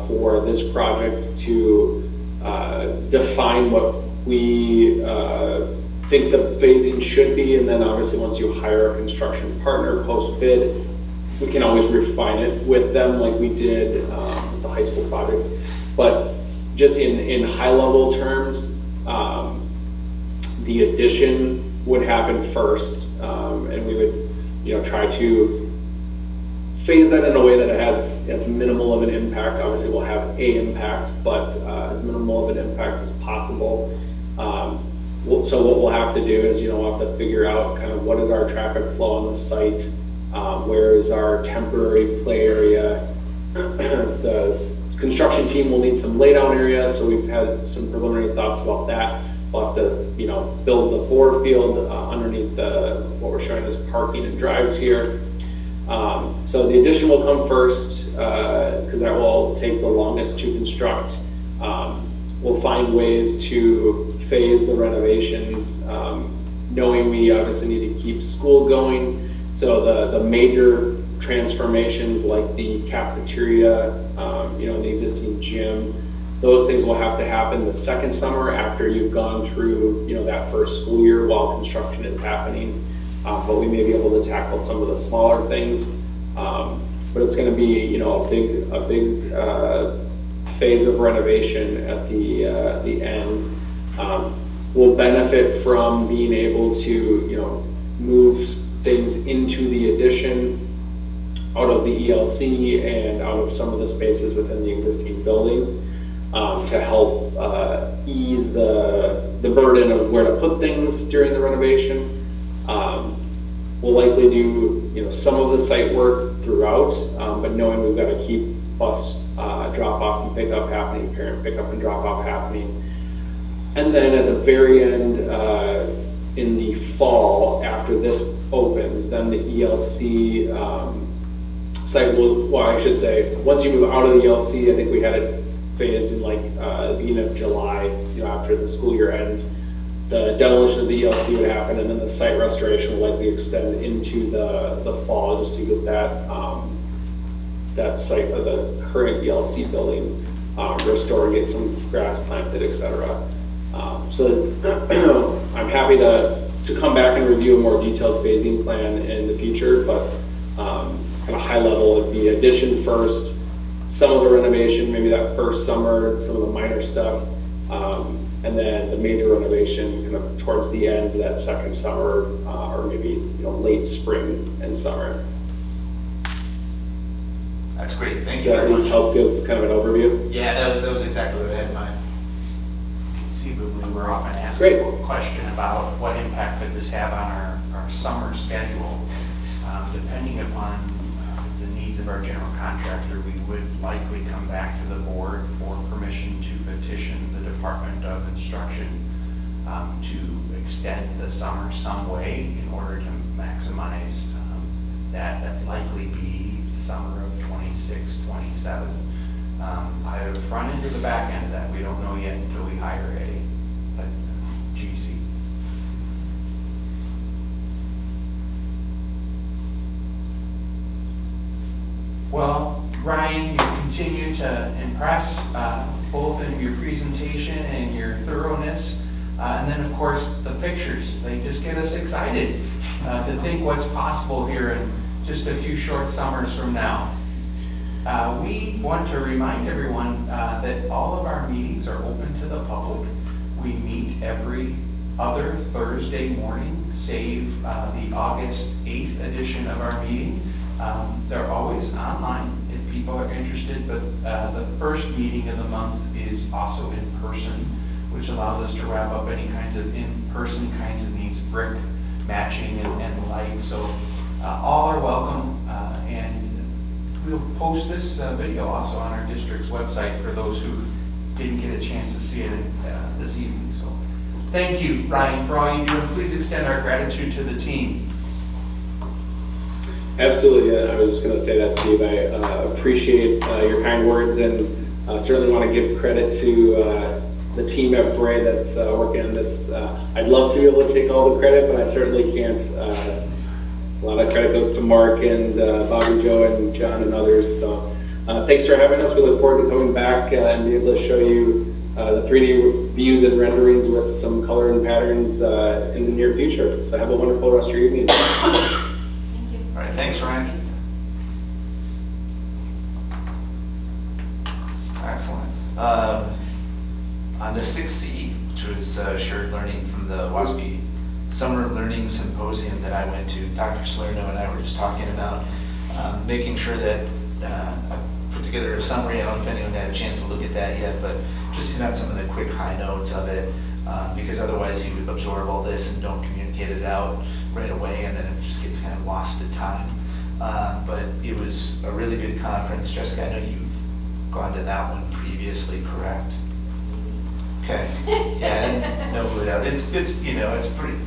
for this project to define what we think the phasing should be, and then obviously once you hire a construction partner post-bid, we can always refine it with them like we did with the high school project. But just in high-level terms, the addition would happen first, and we would try to phase that in a way that it has as minimal of an impact. Obviously we'll have a impact, but as minimal of an impact as possible. So what we'll have to do is, we'll have to figure out kind of what is our traffic flow on the site, where is our temporary play area. The construction team will need some laydown areas, so we've had some preliminary thoughts about that. We'll have to, build the board field underneath what we're showing as parking and drives here. So the addition will come first, because that will take the longest to construct. We'll find ways to phase the renovations, knowing we obviously need to keep school going. So the major transformations like the cafeteria, the existing gym, those things will have to happen the second summer after you've gone through, that first school year while construction is happening. But we may be able to tackle some of the smaller things. But it's going to be, a big phase of renovation at the end. We'll benefit from being able to, move things into the addition out of the ELC and out of some of the spaces within the existing building to help ease the burden of where to put things during the renovation. We'll likely do, some of the site work throughout, but knowing we've got to keep bus drop off and pick up happening, parent pick up and drop off happening. And then at the very end, in the fall, after this opens, then the ELC site will, well, I should say, once you move out of the ELC, I think we had it phased in the beginning of July, after the school year ends. The demolition of the ELC would happen, and then the site restoration will likely extend into the fall, just to get that site of the current ELC building restored, get some grass planted, etc. So I'm happy to to come back and review a more detailed phasing plan in the future, but kind of high level would be addition first, some of the renovation, maybe that first summer, some of the minor stuff, and then the major renovation kind of towards the end of that second summer, or maybe late spring and summer. That's great, thank Does you that at very least much. help give kind of an overview? Yeah, that was exactly what I had in mind. Conceivably, we're often asked Great. a question about what impact could this have on our summer schedule. Depending upon the needs of our general contractor, we would likely come back to the board for permission to petition the Department of Instruction to extend the summer some way in order to maximize that. That'd likely be the summer of 26, 27. Either the front end or the back end of that, we don't know yet until we hire a GC. Well, Ryan, you continue to impress both in your presentation and your thoroughness. And then, of course, the pictures. They just get us excited to think what's possible here in just a few short summers from now. We want to remind everyone that all of our meetings are open to the public. We meet every other Thursday morning, save the August 8th edition of our meeting. They're always online if people are interested, but the first meeting of the month is also in person, which allows us to wrap up any kinds of in-person kinds of needs, brick matching and light. So all are welcome, and we'll post this video also on our district's website for those who didn't get a chance to see it this evening. So thank you, Ryan, for all you do, and please extend our gratitude to the team. Absolutely, I was just going to say that, Steve. I appreciate your kind words, and certainly want to give credit to the team at Bray that's working on this. I'd love to be able to take all the credit, but I certainly can't. A lot of credit goes to Mark and Bobby, Joe, and John, and others. So thanks for having us. We look forward to coming back and be able to show you the 3D views and renderings with some color and patterns in the near future. So have a wonderful rest of your evening. All right, thanks, Ryan. Excellent. On to 6C, which was shared learning from the WASP Summer Learning Symposium that I went to. Dr. Salerno and I were just talking about making sure that I put together a summary. I don't know if anyone had a chance to look at that yet, but just hit on some of the quick high notes of it, because otherwise you absorb all this and don't communicate it out right away, and then it just gets kind of lost to time. But it was a really good conference. Jessica, I know you've gone to that one previously, correct? Okay. Yeah, I didn't know who that. It's it's pretty,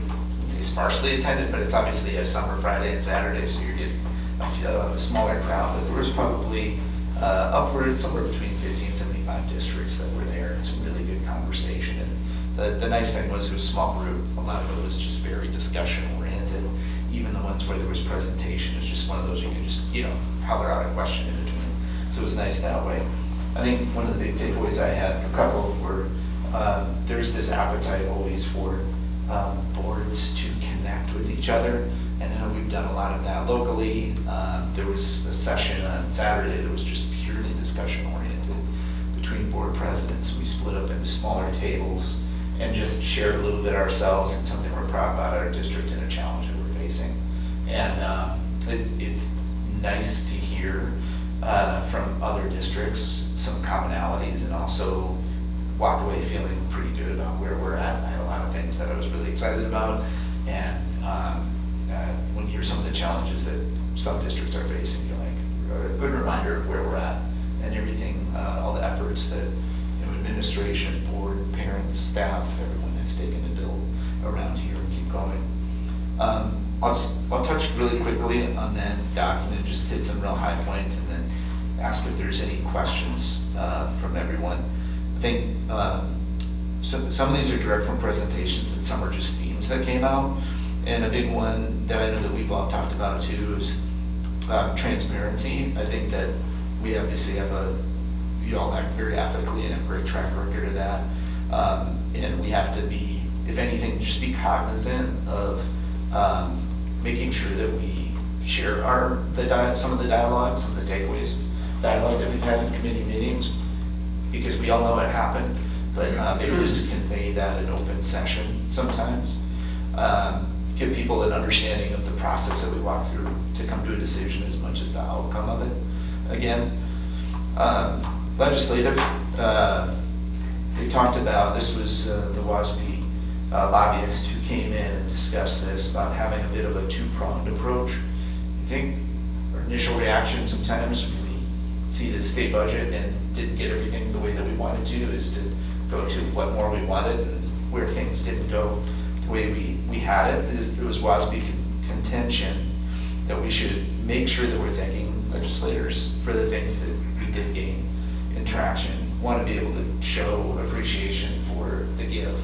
it's sparsely attended, but it's obviously a summer Friday and Saturday, so you're getting a smaller crowd. But there was probably upwards somewhere between 50 and 75 districts that were there, and some really good conversation. And the nice thing was it was a small group. A lot of it was just very discussion oriented. Even the ones where there was presentation, it's just one of those you can just holler out a question in between. So it was nice that way. I think one of the big takeaways I had, a couple were, there's this appetite always for boards to connect with each other, and I know we've done a lot of that locally. There was a session on Saturday that was just purely discussion oriented between board presidents. We split up into smaller tables and just shared a little bit ourselves and something we're proud about our district and a challenge that we're facing. And it's nice to hear from other districts some commonalities, and also walk away feeling pretty good about where we're at. I had a lot of things that I was really excited about, and when you hear some of the challenges that some districts are facing, you're like, a good reminder of where we're at and everything, all the efforts that administration, board, parents, staff, everyone has taken to build around here and keep going. I'll touch really quickly on that document, just hit some real high points, and then ask if there's any questions from everyone. I think some of these are direct from presentations, and some are just themes that came out. And a big one that I know that we've all talked about too is transparency. I think that we obviously have you all act very ethically and have a great track record of that. And we have to be if anything, just be cognizant of making sure that we share some of the dialogue, some of the takeaways, dialogue that we've had in committee meetings, because we all know it happened, but maybe just convey that in open session sometimes. Give people an understanding of the process that we walk through to come to a decision as much as the outcome of it. Again, legislative, they talked about, this was the WASB lobbyist who came in and discussed this, about having a bit of a two-pronged approach. I think our initial reaction sometimes when we see the state budget and didn't get everything the way that we wanted to is to go to what more we wanted, and where things didn't go the way we had it. It was WASB contention that we should make sure that we're thanking legislators for the things that we did gain in traction. Want to be able to show appreciation for the give,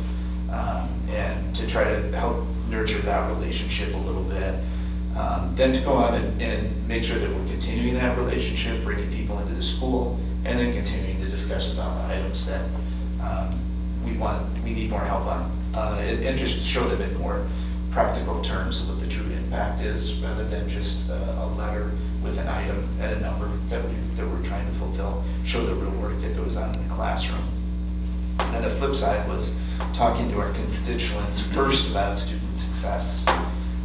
and to try to help nurture that relationship a little bit. Then to go on and make sure that we're continuing that relationship, bringing people into the school, and then continuing to discuss about the items that we need more help on, and just show them in more practical terms of what the true impact is, rather than just a letter with an item and a number that we're trying to fulfill. Show the real work that goes on in the classroom. And the flip side was talking to our constituents first about student success,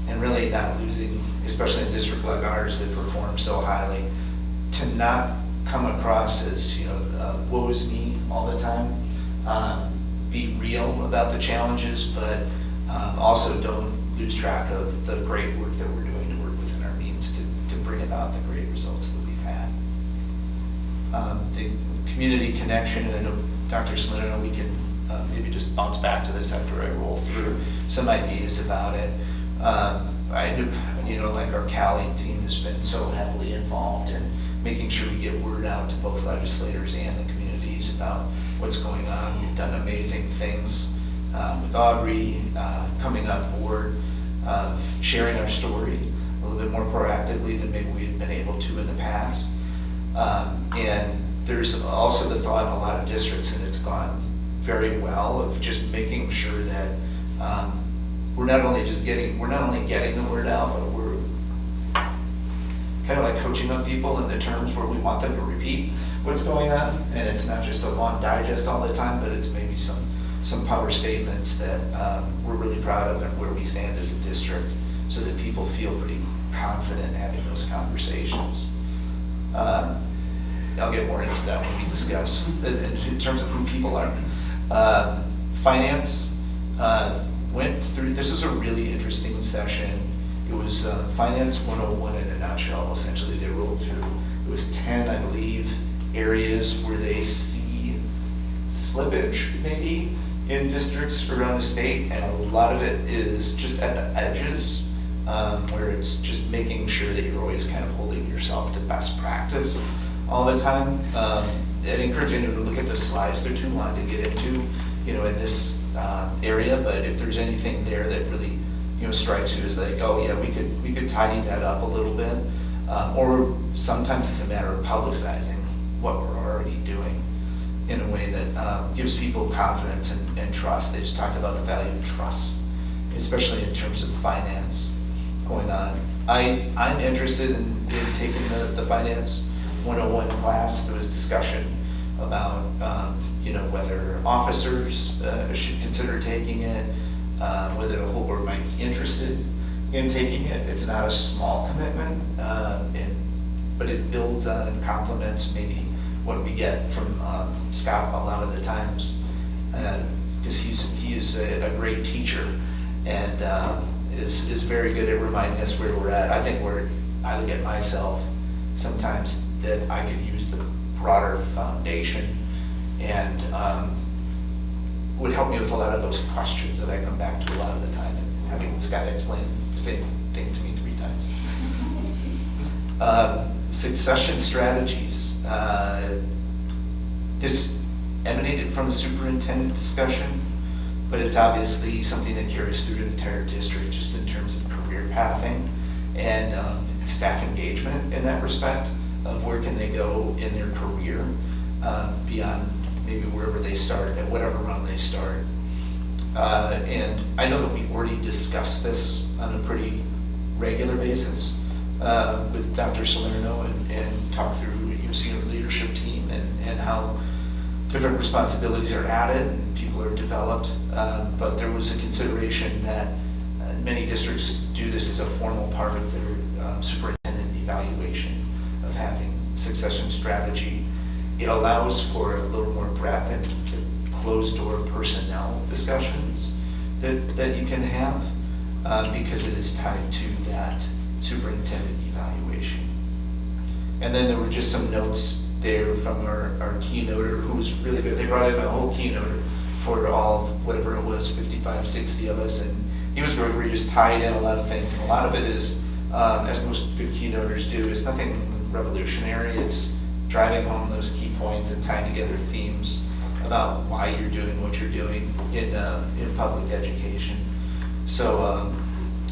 and really not losing, especially in a district like ours that perform so highly, to not come across as, woe is me all the time. Be real about the challenges, but also don't lose track of the great work that we're doing to work within our means to bring about the great results that we've had. The community connection, and I know Dr. Salino, we can maybe just bounce back to this after I roll through some ideas about it. I do, like our Cali team has been so heavily involved in making sure we get word out to both legislators and the communities about what's going on. We've done amazing things with Aubrey coming on board, of sharing our story a little bit more proactively than maybe we had been able to in the past. And there's also the thought in a lot of districts, and it's gone very well, of just making sure that we're not only getting the word out, but we're kind of like coaching up people in the terms where we want them to repeat what's going on, and it's not just a long digest all the time, but it's maybe some power statements that we're really proud of and where we stand as a district, so that people feel pretty confident having those conversations. I'll get more into that when we discuss in terms of who people are. Finance went through, this was a really interesting session. It was Finance 101 in a nutshell. Essentially, they rolled through, it was 10, I believe, areas where they see slippage maybe in districts around the state, and a lot of it is just at the edges, where it's just making sure that you're always kind of holding yourself to best practice all the time. I'd encourage you to look at the slides. They're too long to get into, in this area, but if there's anything there that really, strikes you as like, oh yeah, we could tidy that up a little bit, or sometimes it's a matter of publicizing what we're already doing in a way that gives people confidence and trust. They just talked about the value of trust, especially in terms of finance going on. I'm interested in taking the Finance 101 class. There was discussion about whether officers should consider taking it, whether the whole board might be interested in taking it. It's not a small commitment, but it builds on and complements maybe what we get from Scott a lot of the times, because he is a great teacher, and is very good at reminding us where we're at. I think I look at myself sometimes that I could use the broader foundation, and would help me with a lot of those questions that I come back to a lot of the time, and having Scott explain the same thing to me 3 times. Succession strategies. This emanated from a superintendent discussion, but it's obviously something that carries through the entire district, just in terms of career pathing and staff engagement in that respect, of where can they go in their career beyond maybe wherever they start, at whatever run they start. And I know that we've already discussed this on a pretty regular basis with Dr. Salerno and talked through your senior leadership team and how different responsibilities are added and people are developed. But there was a consideration that many districts do this as a formal part of their superintendent evaluation of having succession strategy. It allows for a little more breadth and the closed-door personnel discussions that you can have because it is tied to that superintendent evaluation. And then there were just some notes there from our keynoter who was really good. They brought in a whole keynoter for all of whatever it was, 55, 60 of us, and he was great where he just tied in a lot of things. And a lot of it is, as most good keynoters do, it's nothing revolutionary. It's driving home those key points and tying together themes about why you're doing what you're doing in public education. So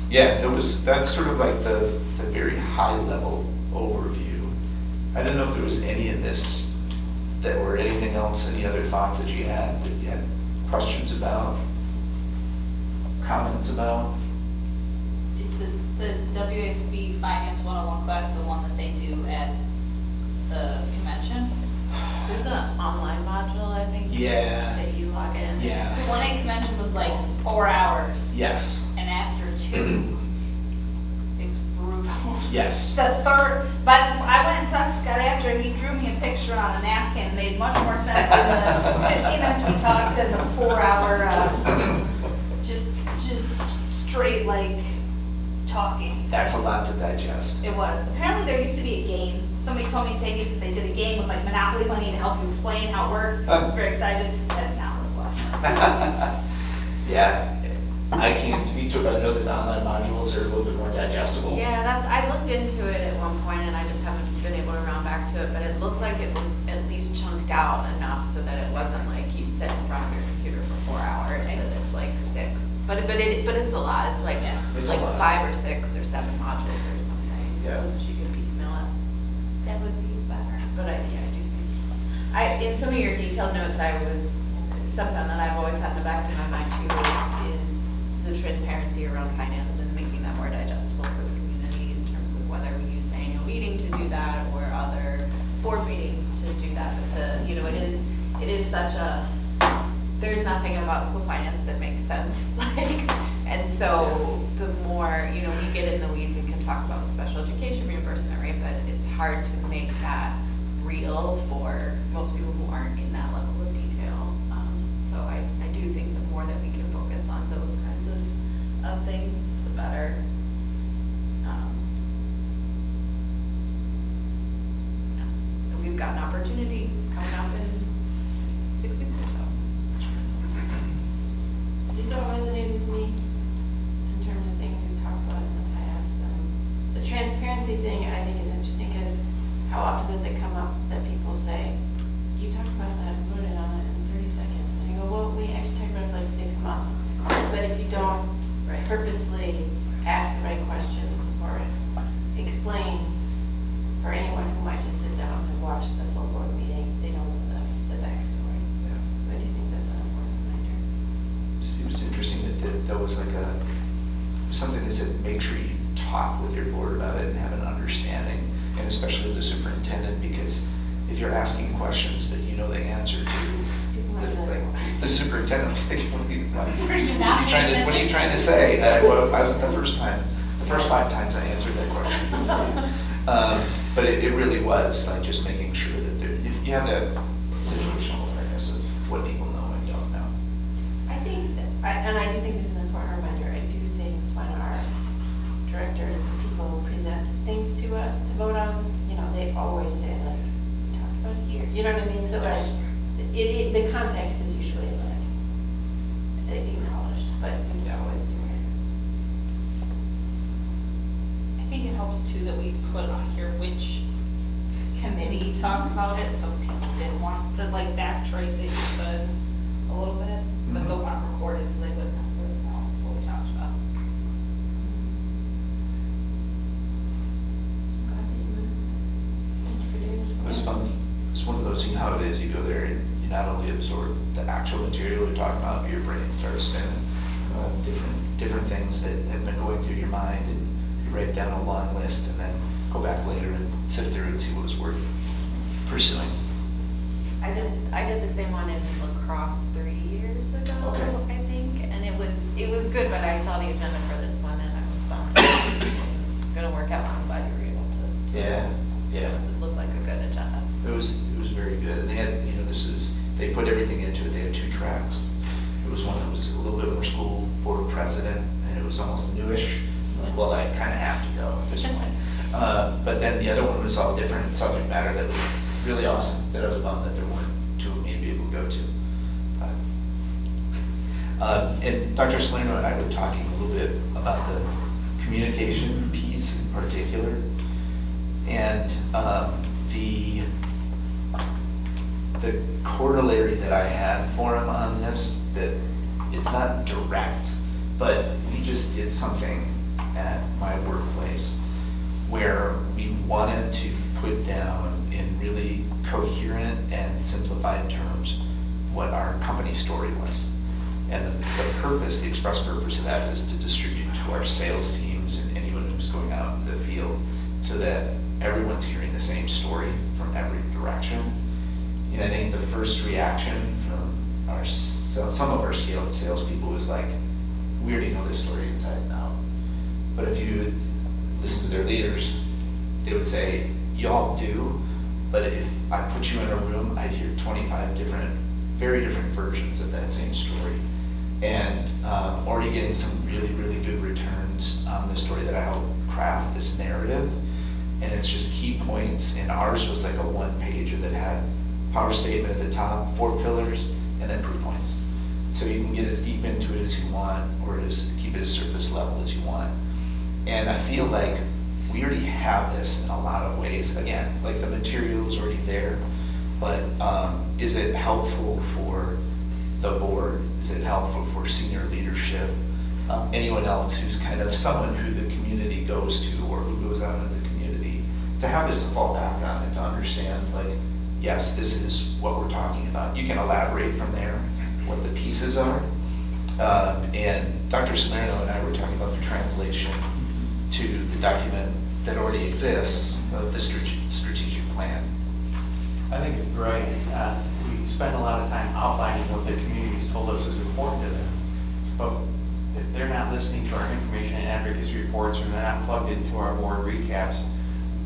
yeah, that's sort of like the very high level overview. I don't know if there was any in this that were anything else, any other thoughts that you had questions about, comments about? Is the WSB Finance 101 class the one that they do at the convention? There's an online module, I think. Yeah. That you log in. Yeah. The one at convention was like 4 hours, Yes. and after 2, it was brutal. Yes. The third, but I went and talked to Scott after, and he drew me a picture on a napkin, made much more sense in the 15 minutes we talked than the 4-hour, just straight like talking. That's a lot to digest. It was. Apparently there used to be a game. Somebody told me to take it because they did a game with like Monopoly money to help you explain how it worked. I was very excited. That's not what it was. Yeah, I can't speak to it, but I know that online modules are a little bit more digestible. Yeah, I looked into it at one point and I just haven't been able to round back to it, but it looked like it was at least chunked out enough so that it wasn't like you sit in front of your computer for 4 hours, that it's like 6. But it's a lot. It's like Yeah. It's like a lot. 5 or 6 or 7 modules or something. Yeah. So that you can piecemeal it. That would be better. But I do think, in some of your detailed notes, something that I've always had in the back of my mind too is the transparency around finance and making that more digestible for the community in terms of whether we use the annual meeting to do that or other board meetings to do that. But it is such a, there's nothing about school finance that makes sense. And so the more, we get in the weeds and can talk about the special education reimbursement rate, but it's hard to make that real for most people who aren't in that level of detail. So I do think the more that we can focus on those kinds of things, the better. And we've got an opportunity coming up in 6 weeks or so. These all resonated with me in terms of things we've talked about in the past. The transparency thing I think is interesting because how often does it come up that people say, you talked about that and voted on it in 30 seconds. And you go, well, we actually talked about it for like 6 months. But if you don't purposefully ask the right questions or explain for anyone who might just sit down to watch the full board meeting, they don't know the backstory. Yeah. So I do think that's an important reminder. It was interesting that was like something that said, make sure you talk with your board about it and have an understanding, and especially the superintendent, because if you're asking questions that you know the answer to, the superintendent, like, what are you trying to say? Well, I was the first 5 times I answered that question. But it really was like just making sure that you have that situational awareness of what people know and don't know. I think, and I do think this is an important reminder, I do think when our directors and people present things to us to vote on, they always say like, we talked about it here, you know what I mean? So like, the context is usually like acknowledged, but we can always do it. I think it helps too that we put on here which committee talked about it, so people did want to like backtrace it, you could a little bit, but those aren't recorded, so they wouldn't necessarily know what we talked about. Thank you for doing this. It was fun. It's one of those, you know how it is, you go there and not only absorb the actual material you're talking about, but your brain starts spinning different things that have been going through your mind, and you write down a long list and then go back later and sift through and see what was worth pursuing. I did the same one in lacrosse 3 years ago, Okay. I think, and it was good, but I saw the agenda for this one and I was bummed. It wasn't gonna work out, so I'm glad you were able to. Yeah. It looked like a good agenda. It was very good, and they had, they put everything into it. They had 2 tracks. It was one that was a little bit more school board president, and it was almost newish. I'm like, well, I kind of have to go at this point. But then the other one was all different subject matter that was really awesome. That I was bummed that there weren't 2 of me to be able to go to. And Dr. Salerno and I were talking a little bit about the communication piece in particular, and the corollary that I had for him on this, that it's not direct, but we just did something at my workplace where we wanted to put down in really coherent and simplified terms what our company story was. And the purpose, the express purpose of that is to distribute to our sales teams and anyone who's going out in the field so that everyone's hearing the same story from every direction. And I think the first reaction from some of our salespeople was like, we already know this story inside and out. But if you listen to their leaders, they would say, y'all do, but if I put you in a room, I'd hear 25 very different versions of that same story. And already getting some really, really good returns on the story that I helped craft, this narrative. And it's just key points, and ours was like a 1-pager that had power statement at the top, 4 pillars, and then proof points. So you can get as deep into it as you want, or keep it as surface level as you want. And I feel like we already have this in a lot of ways. Again, like the material is already there, but is it helpful for the board? Is it helpful for senior leadership? Anyone else who's kind of someone who the community goes to or who goes out into the community, to have this to fall back on and to understand, like, yes, this is what we're talking about. You can elaborate from there what the pieces are. And Dr. Salerno and I were talking about the translation to the document that already exists of the strategic plan. I think it's great. We spend a lot of time outlining what the community's told us is important to them. But if they're not listening to our information and advocacy reports, or they're not plugged into our board recaps,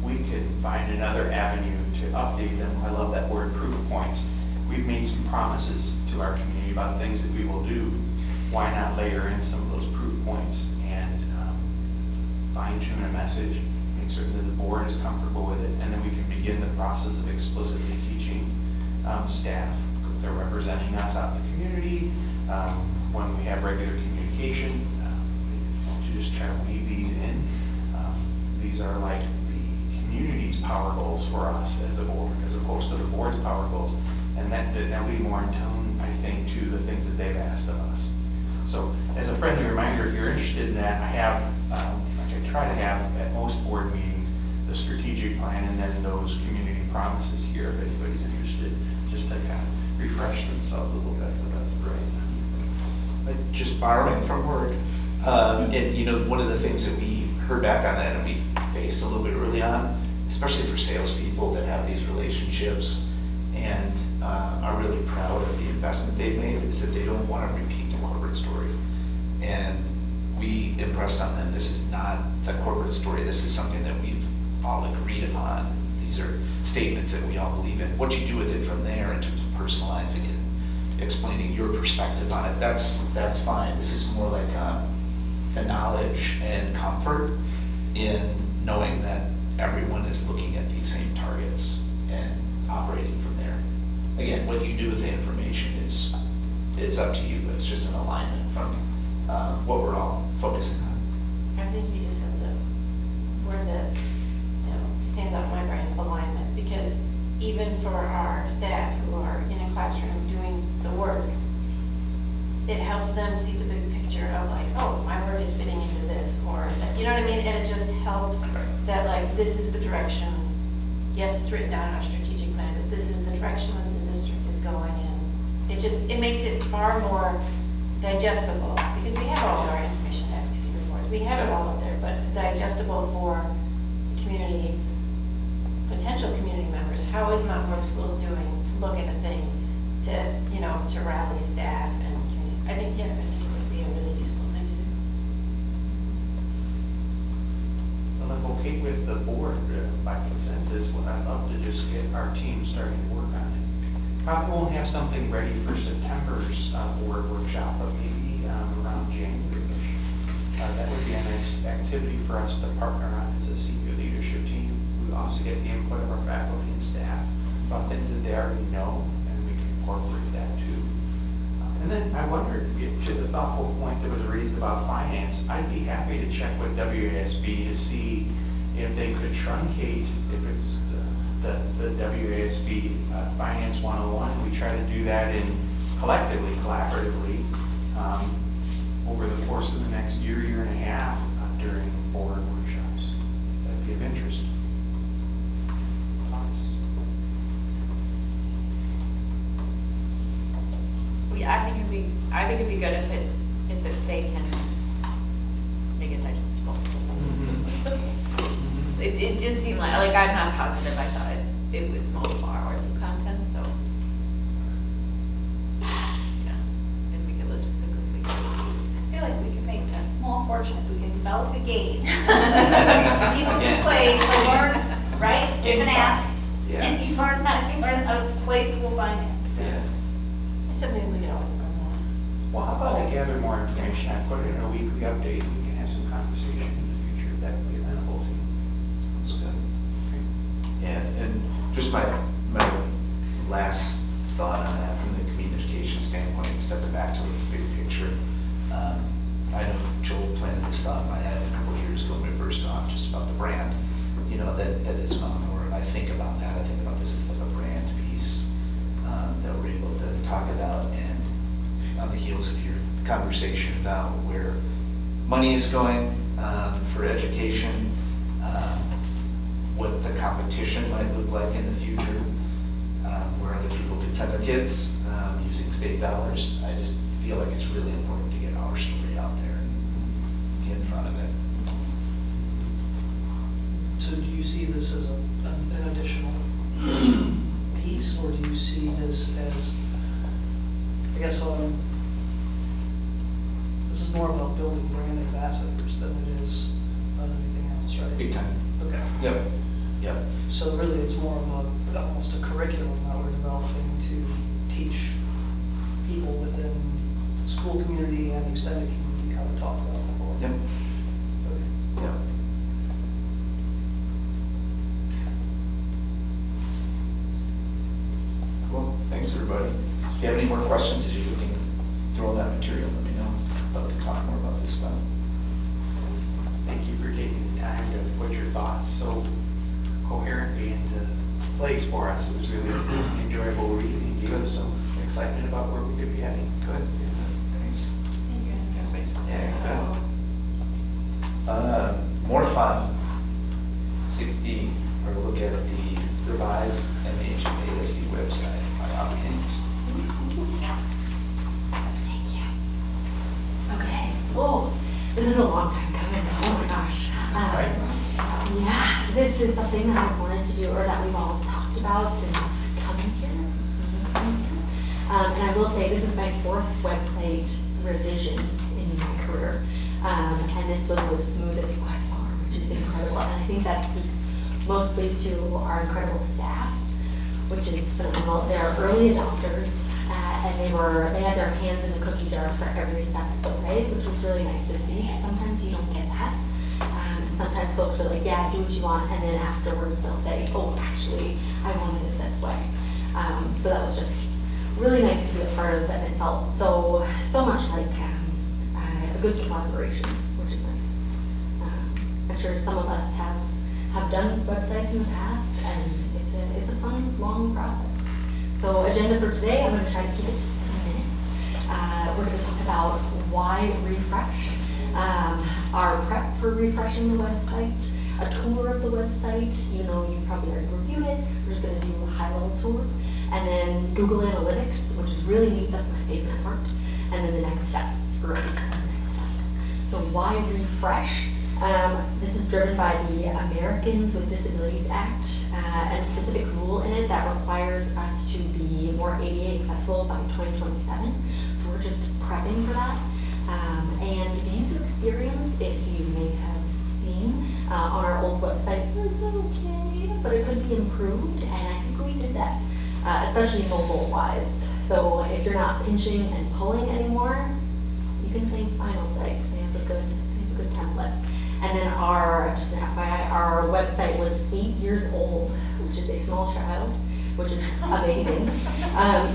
we could find another avenue to update them. I love that word, proof points. We've made some promises to our community about things that we will do. Why not layer in some of those proof points and fine tune a message, make certain that the board is comfortable with it, and then we can begin the process of explicitly teaching staff. If they're representing us out in the community, when we have regular communication, to just try to weave these in. These are like the community's power goals for us as a board, as opposed to the board's power goals. And that'll be more in tone, I think, to the things that they've asked of us. So as a friendly reminder, if you're interested in that, I have, like I try to have at most board meetings, the strategic plan and then those community promises here, if anybody's interested, just to kind of refresh themselves a little bit, but that's great. Just borrowing from work, and one of the things that we heard back on that and we faced a little bit early on, especially for salespeople that have these relationships and are really proud of the investment they've made, is that they don't want to repeat the corporate story. And we impressed on them, this is not the corporate story, this is something that we've all agreed upon. These are statements that we all believe in. What you do with it from there in terms of personalizing it, explaining your perspective on it, that's fine. This is more like the knowledge and comfort in knowing that everyone is looking at these same targets and operating from there. Again, what you do with the information is up to you, but it's just an alignment from what we're all focusing on. I think you just said the word that stands out in my brain, alignment, because even for our staff who are in a classroom doing the work, it helps them see the big picture of like, oh, my work is fitting into this, or, you know what I mean? And it just helps that like, this is the direction, yes, it's written down in our strategic plan, but this is the direction that the district is going in. it makes it far more digestible, because we have all of our information advocacy reports, we have it all up there, but digestible for community, potential community members. How is Mount Horeb Schools doing? Look at a thing to, you know, to rally staff and community. I think it would be a really useful thing to do. Well, if okay with the board, by consensus, what I'd love to just get our team starting to work on it. Probably won't have something ready for September's board workshop, but maybe around January. That would be a nice activity for us to partner on as a senior leadership team. We also get the input of our faculty and staff about things that they already know, and we can incorporate that too. And then I wondered, if, to the thoughtful point that was raised about finance, I'd be happy to check with WASB to see if they could truncate, if it's the WASB Finance 101. We try to do that collectively, collaboratively, over the course of the next year and a half during board workshops. That'd be of interest. Thoughts? I think it'd be good if they can make it digestible. It did seem like I'm not positive, I thought it was multiple hours of content, so. Yeah, if we could logistically. I feel like we could make a small fortune if we could develop a game. People can play to learn, right? Give an app, Yeah. and you learn how to play school finance. Yeah. It's something we could always learn more. Well, how about I gather more information, I put it in a weekly update, we can have some conversation in the future, if that would be amenable to you. Sounds good. And just my last thought on that from the communication standpoint, stepping back to the big picture. I know Joel planted this thought in my head a couple of years ago when we first talked just about the brand, that is Mount Horeb. I think about that. I think about this as like a brand piece that we're able to talk about, and on the heels of your conversation about where money is going for education, what the competition might look like in the future, where other people could send their kids using state dollars. I just feel like it's really important to get our story out there and get in front of it. So do you see this as an additional piece, or do you see this as, I guess, this is more about building brand ambassadors than it is about anything else, right? Big time. Okay. Yep. So really, it's more of almost a curriculum that we're developing to teach people within the school community and extended community how to talk about the board. Yep. Okay. Yep. Cool. Thanks, everybody. If you have any more questions as you're looking through all that material, let me know. I'd love to talk more about this stuff. Thank you for taking the time to put your thoughts so coherently into place for us. It was really enjoyable reading and gave us some excitement about where we could be heading. Good. Thanks. Thank you. Yeah, more fun. 6D, or look at the revised MHASD website by Hopkins. Okay. Oh, this is a long time coming. Oh my gosh. Yeah, this is something that I've wanted to do, or that we've all talked about since coming here. And I will say, this is my 4th website revision in my career. And this was the smoothest by far, which is incredible. And I think that speaks mostly to our incredible staff, which is phenomenal. They're early adopters, and they had their hands in the cookie jar for every step of the way, which was really nice to see. Sometimes you don't get that. Sometimes folks are like, yeah, do what you want, and then afterwards they'll say, oh, actually, I wanted it this way. So that was just really nice to be a part of, and it felt so much like a good collaboration, which is nice. I'm sure some of us have done websites in the past, and it's a fun, long process. So agenda for today, I'm going to try to keep it to 7 minutes. We're going to talk about why refresh, our prep for refreshing the website, a tour of the website. You probably already reviewed it. We're just going to do a high-level tour. And then Google Analytics, which is really neat, that's my favorite part. And then the next steps, release and the next steps. So why refresh? This is driven by the Americans with Disabilities Act and a specific rule in it that requires us to be more ADA accessible by 2027. So we're just prepping for that. And the user experience, if you may have seen on our old website, was okay, but it could be improved, and I think we did that, especially mobile-wise. So if you're not pinching and pulling anymore, you can thank Finalsite. They have a good template. And then just an FYI, our website was 8 years old, which is a small child, which is amazing.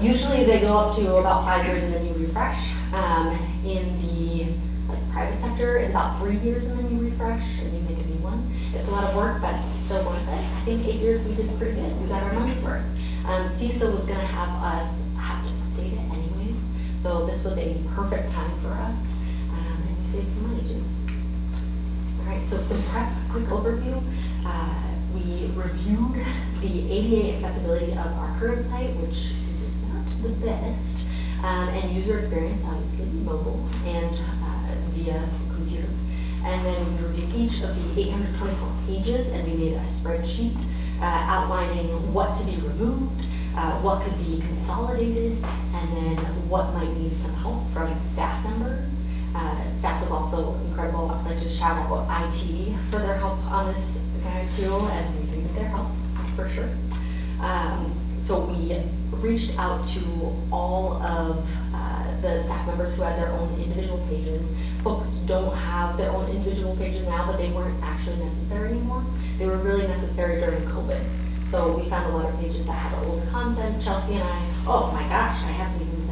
Usually they go up to about 5 years and then you refresh. In the private sector, it's about 3 years and then you refresh and you make a new one. It's a lot of work, but still worth it. I think 8 years we did pretty good. We got our money's worth. CISA was going to have us have to update it anyways, so this was a perfect time for us, and we saved some money too. All right, so some quick overview. We reviewed the ADA accessibility of our current site, which is not the best, and user experience, obviously mobile and via computer. And then we reviewed each of the 824 pages, and we made a spreadsheet outlining what to be removed, what could be consolidated, and then what might need some help from staff members. Staff was also incredible. I'd like to shout out IT for their help on this guide too, and we needed their help for sure. So we reached out to all of the staff members who had their own individual pages. Folks don't have their own individual pages now, but they weren't actually necessary anymore. They were really necessary during COVID. So we found a lot of pages that had old content. Chelsea and I, oh my gosh, I haven't even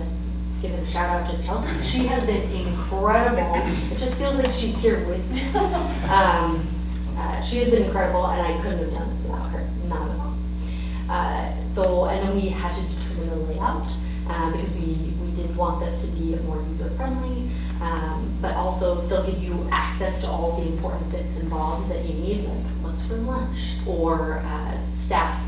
given a shout out to Chelsea. She has been incredible. It just feels like she's here with me. She has been incredible, and I couldn't have done this without her, not at all. And then we had to determine the layout because we did want this to be more user-friendly, but also still give you access to all the important bits and bobs that you need, like what's for lunch, or staff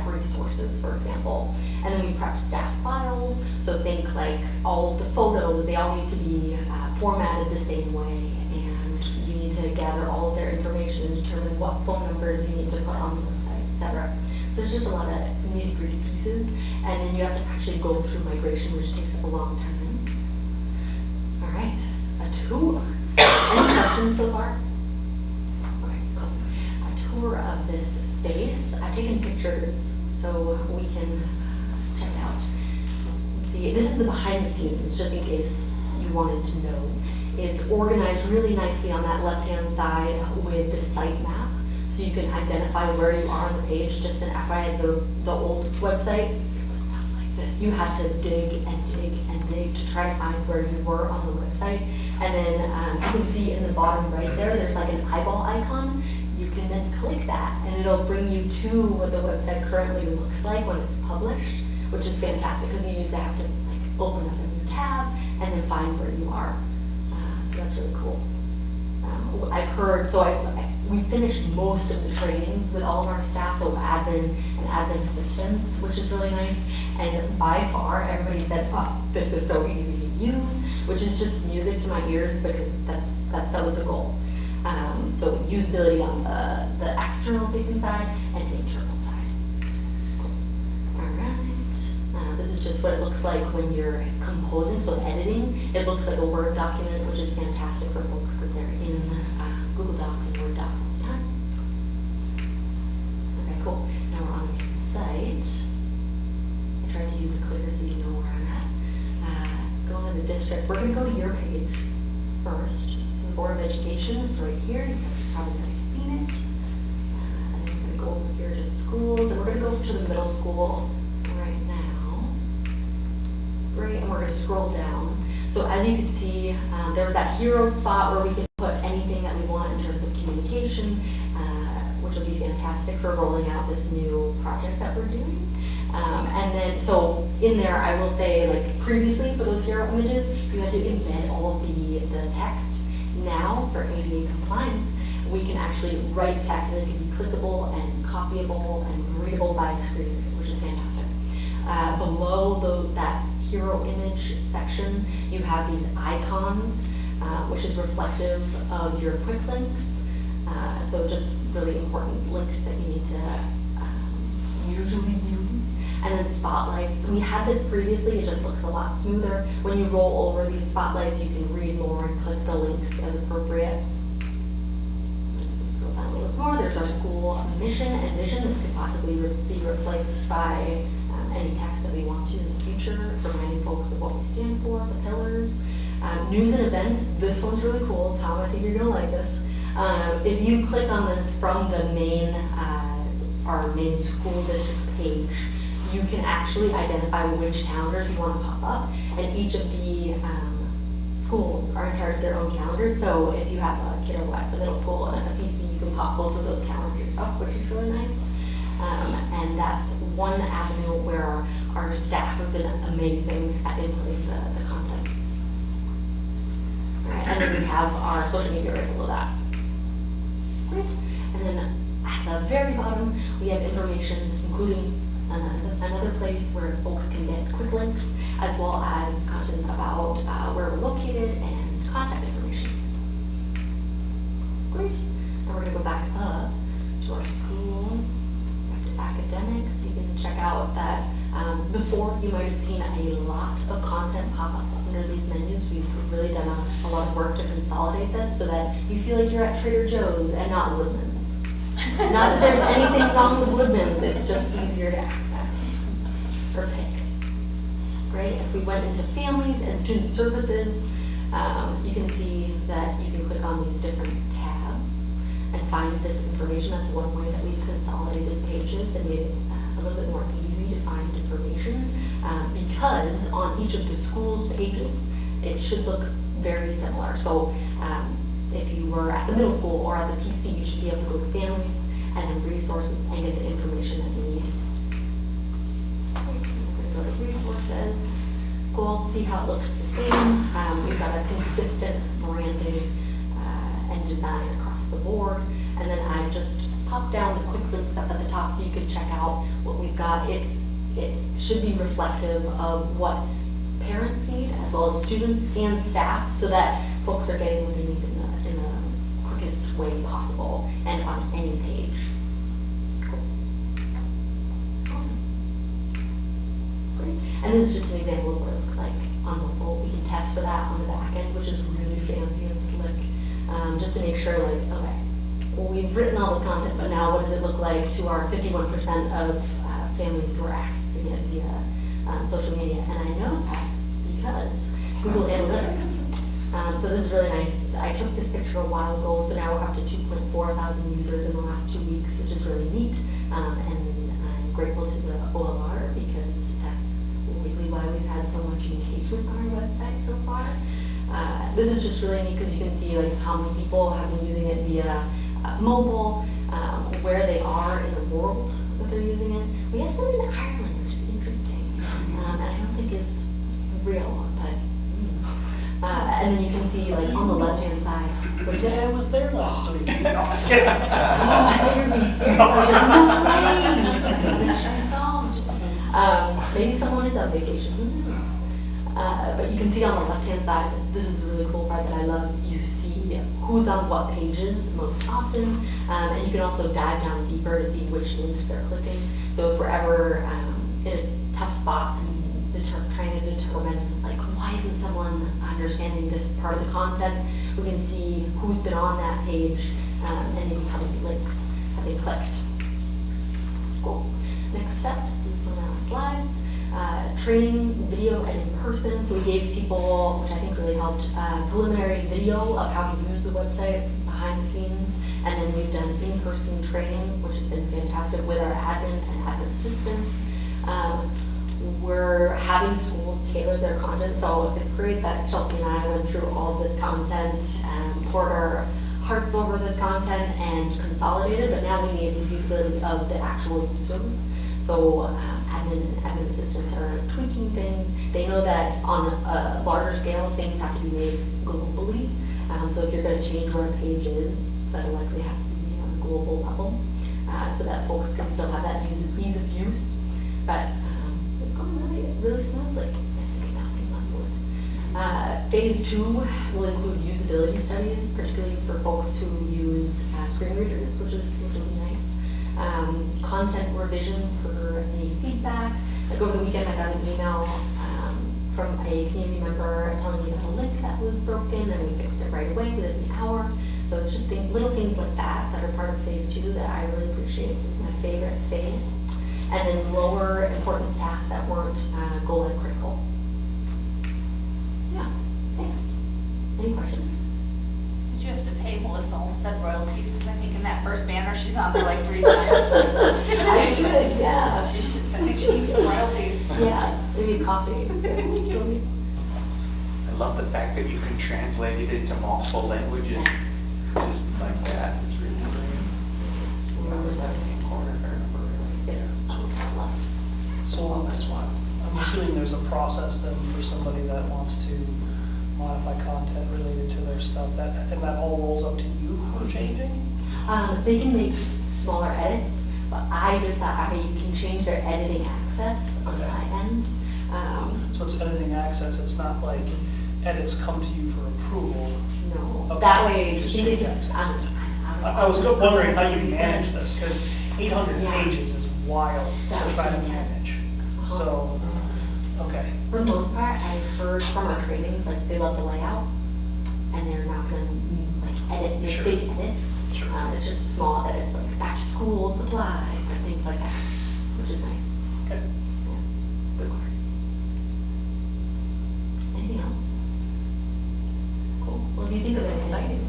resources, for example. And then we prep staff files, so think like all of the photos, they all need to be formatted the same way, and you need to gather all of their information and determine what phone numbers you need to put on the website, etc. So there's just a lot of nitty-gritty pieces, and then you have to actually go through migration, which takes a long time. All right, a tour. Any questions so far? Okay, cool. A tour of this space. I've taken pictures so we can check it out. Let's see, this is the behind the scenes, just in case you wanted to know. It's organized really nicely on that left-hand side with the site map, so you can identify where you are on the page. Just an FYI, the old website, it was not like this. You had to dig and dig and dig to try to find where you were on the website. And then you can see in the bottom right there, there's like an eyeball icon. You can then click that, and it'll bring you to what the website currently looks like when it's published, which is fantastic because you used to have to like open up a new tab and then find where you are. So that's really cool. I've heard, we finished most of the trainings with all of our staff, so admin and admin assistants, which is really nice. And by far, everybody said, oh, this is so easy to use, which is just music to my ears because that was the goal. So usability on the external facing side and the internal side. All right. This is just what it looks like when you're composing, so editing. It looks like a Word document, which is fantastic for folks because they're in Google Docs and Word Docs all the time. Okay, cool. Now we're on the site. I tried to use a clicker so you know where I'm at. Going to the district. We're going to go to your page first. Board of Education is right here. You guys have probably already seen it. And then we're going to go over here to schools, and we're going to go to the middle school right now. Great, and we're going to scroll down. So as you can see, there was that hero spot where we can put anything that we want in terms of communication, which will be fantastic for rolling out this new project that we're doing. And then, so in there, I will say, like previously for those hero images, you had to embed all of the text. Now, for ADA compliance, we can actually write text and it can be clickable and copyable and readable by the screen, which is fantastic. Below that hero image section, you have these icons, which is reflective of your quick links. So just really important links that you need to usually use. And then spotlights. We had this previously, it just looks a lot smoother. When you roll over these spotlights, you can read more and click the links as appropriate. Scroll down a little bit more. There's our school mission and vision. This could possibly be replaced by any text that we want to in the future, reminding folks of what we stand for, the pillars. News and events. This one's really cool. Tom, I think you're gonna like this. If you click on this from the our main school district page, you can actually identify which calendars you want to pop up, and each of the schools are in charge of their own calendars. So if you have a kiddo at the middle school and at the PC, you can pop both of those calendars up, which is really nice. And that's one avenue where our staff have been amazing at inputting the content. All right, and then we have our social media right below that. Great. And then at the very bottom, we have information, including another place where folks can get quick links, as well as content about where we're located and contact information. Great. Now we're going to go back up to our school, back to academics. You can check out that before you might have seen a lot of content pop up under these menus. We've really done a lot of work to consolidate this so that you feel like you're at Trader Joe's and not Woodman's. Not that there's anything wrong with Woodman's, it's just easier to access or pick. Great. If we went into families and student services, you can see that you can click on these different tabs and find this information. That's one way that we've consolidated pages and made it a little bit more easy to find information, because on each of the school's pages, it should look very similar. So if you were at the middle school or at the PC, you should be able to go to families and then resources and get the information that you need. Go to resources. Cool, see how it looks the same. We've got a consistent branding and design across the board. And then I just popped down the quick links up at the top so you can check out what we've got. It should be reflective of what parents need, as well as students and staff, so that folks are getting what they need in the quickest way possible and on any page. Cool. Awesome. Great. And this is just an example of what it looks like on mobile. We can test for that on the back end, which is really fancy and slick, just to make sure, like, okay, well, we've written all this content, but now what does it look like to our 51% of families who are accessing it via social media? And I know that because Google Analytics. So this is really nice. I took this picture a while ago, so now we're up to 2.4 thousand users in the last 2 weeks, which is really neat. And I'm grateful to the OLR because that's really why we've had so much engagement on our website so far. This is just really neat because you can see like how many people have been using it via mobile, where they are in the world that they're using it. We have some in Ireland, which is interesting, and I don't think is real, but and then you can see like on the left-hand side. I was there last week. No, I'm just kidding. Oh, I thought you were being serious. I was like, no way. Mystery solved. Maybe someone is on vacation. Who knows? But you can see on the left-hand side, this is the really cool part that I love. You see who's on what pages most often, and you can also dive down deeper to see which links they're clicking. So if we're ever in a tough spot and trying to determine like why isn't someone understanding this part of the content, we can see who's been on that page and maybe how many links have been clicked. Cool. Next steps, this one on slides. Training, video, and in person. So we gave people, which I think really helped, preliminary video of how to use the website behind the scenes. And then we've done in-person training, which has been fantastic with our admin and admin assistants. We're having schools tailor their content, so it's great that Chelsea and I went through all this content and poured our hearts over the content and consolidated, but now we need the usability of the actual users. So admin and admin assistants are tweaking things. They know that on a larger scale, things have to be made globally. So if you're going to change where a page is, that'll likely have to be on a global level, so that folks can still have that ease of use. But it's going really smoothly. Yes, I get that one on board. Phase 2 will include usability studies, particularly for folks who use screen readers, which will be nice. Content revisions for any feedback. Like over the weekend, I got an email from a community member telling me that a link that was broken, and we fixed it right away within an hour. So it's just little things like that that are part of phase 2 that I really appreciate. It's my favorite phase. And then lower importance tasks that weren't goal and critical. Yeah, thanks. Any questions? Did you have to pay Melissa Olmsted royalties? Because I think in that first banner, she's on there like 3 times. I should, yeah. She should, I think she needs some royalties. Yeah, we need coffee. I love the fact that you can translate it into multiple languages, just like that. It's really So that's why, I'm assuming there's a process then for somebody that wants to modify content related to their stuff, and that all rolls up to you for changing? They can make smaller edits, but I just thought you can change their editing access on Okay. my end. So it's editing access, it's not like edits come to you for approval? No, Okay. that way, Just just in change case, access. I was wondering how you manage this, because 800 Yeah. pages is wild That to try to would be manage. Uh-huh. So, okay. For the most part, I've heard from our trainings, like, they love the layout, and they're not gonna, like, make Sure. big edits. Sure. It's just small edits, like back to school supplies, or things like that, which is nice. Okay. Yeah. Good work. Anything else? Cool. Well, do you think of it exciting?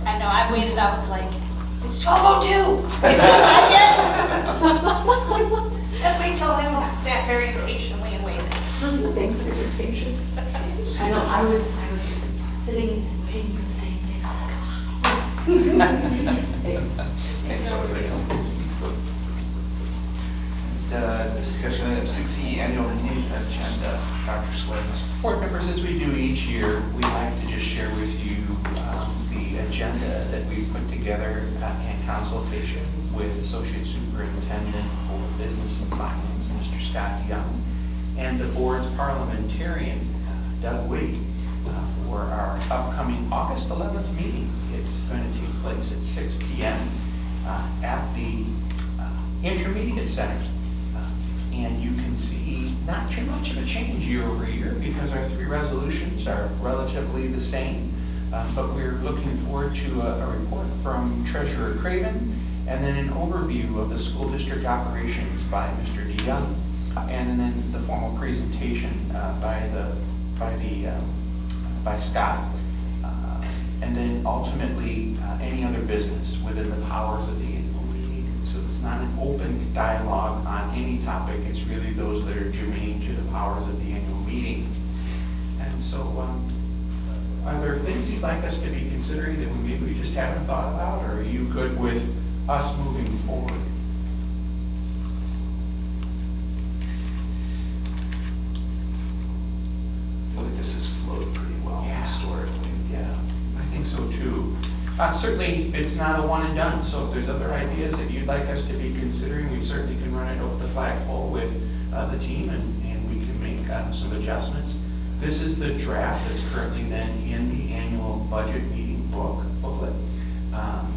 I know, I waited, I was like, it's 12:02. Said wait till noon. I sat very patiently and waited. Thanks for your patience. I know, I was sitting and waiting for the same thing. I was like, oh. Thanks. Thanks, everybody. Discussion item 6E, annual meeting agenda. Dr. Swears. Board members, as we do each year, we like to just share with you the agenda that we put together in consultation with Associate Superintendent for Business and Finance, Mr. Scott Young, and the board's parliamentarian, Doug Whitty, for our upcoming August 11th meeting. It's going to take place at 6 p.m. At the Intermediate Center. And you can see not too much of a change year over year because our 3 resolutions are relatively the same. But we're looking forward to a report from Treasurer Craven and then an overview of the school district operations by Mr. DeYoung. And then the formal presentation by Scott. And then ultimately any other business within the powers of the annual meeting. So it's not an open dialogue on any topic. It's really those that are germane to the powers of the annual meeting. And so are there things you'd like us to be considering that maybe we just haven't thought about, or are you good with us moving forward? I feel like this has flowed pretty well historically. Yeah, I think so too. Certainly, it's not a one and done, so if there's other ideas that you'd like us to be considering, we certainly can run it over the flagpole with the team and we can make some adjustments. This is the draft that's currently then in the annual budget meeting booklet.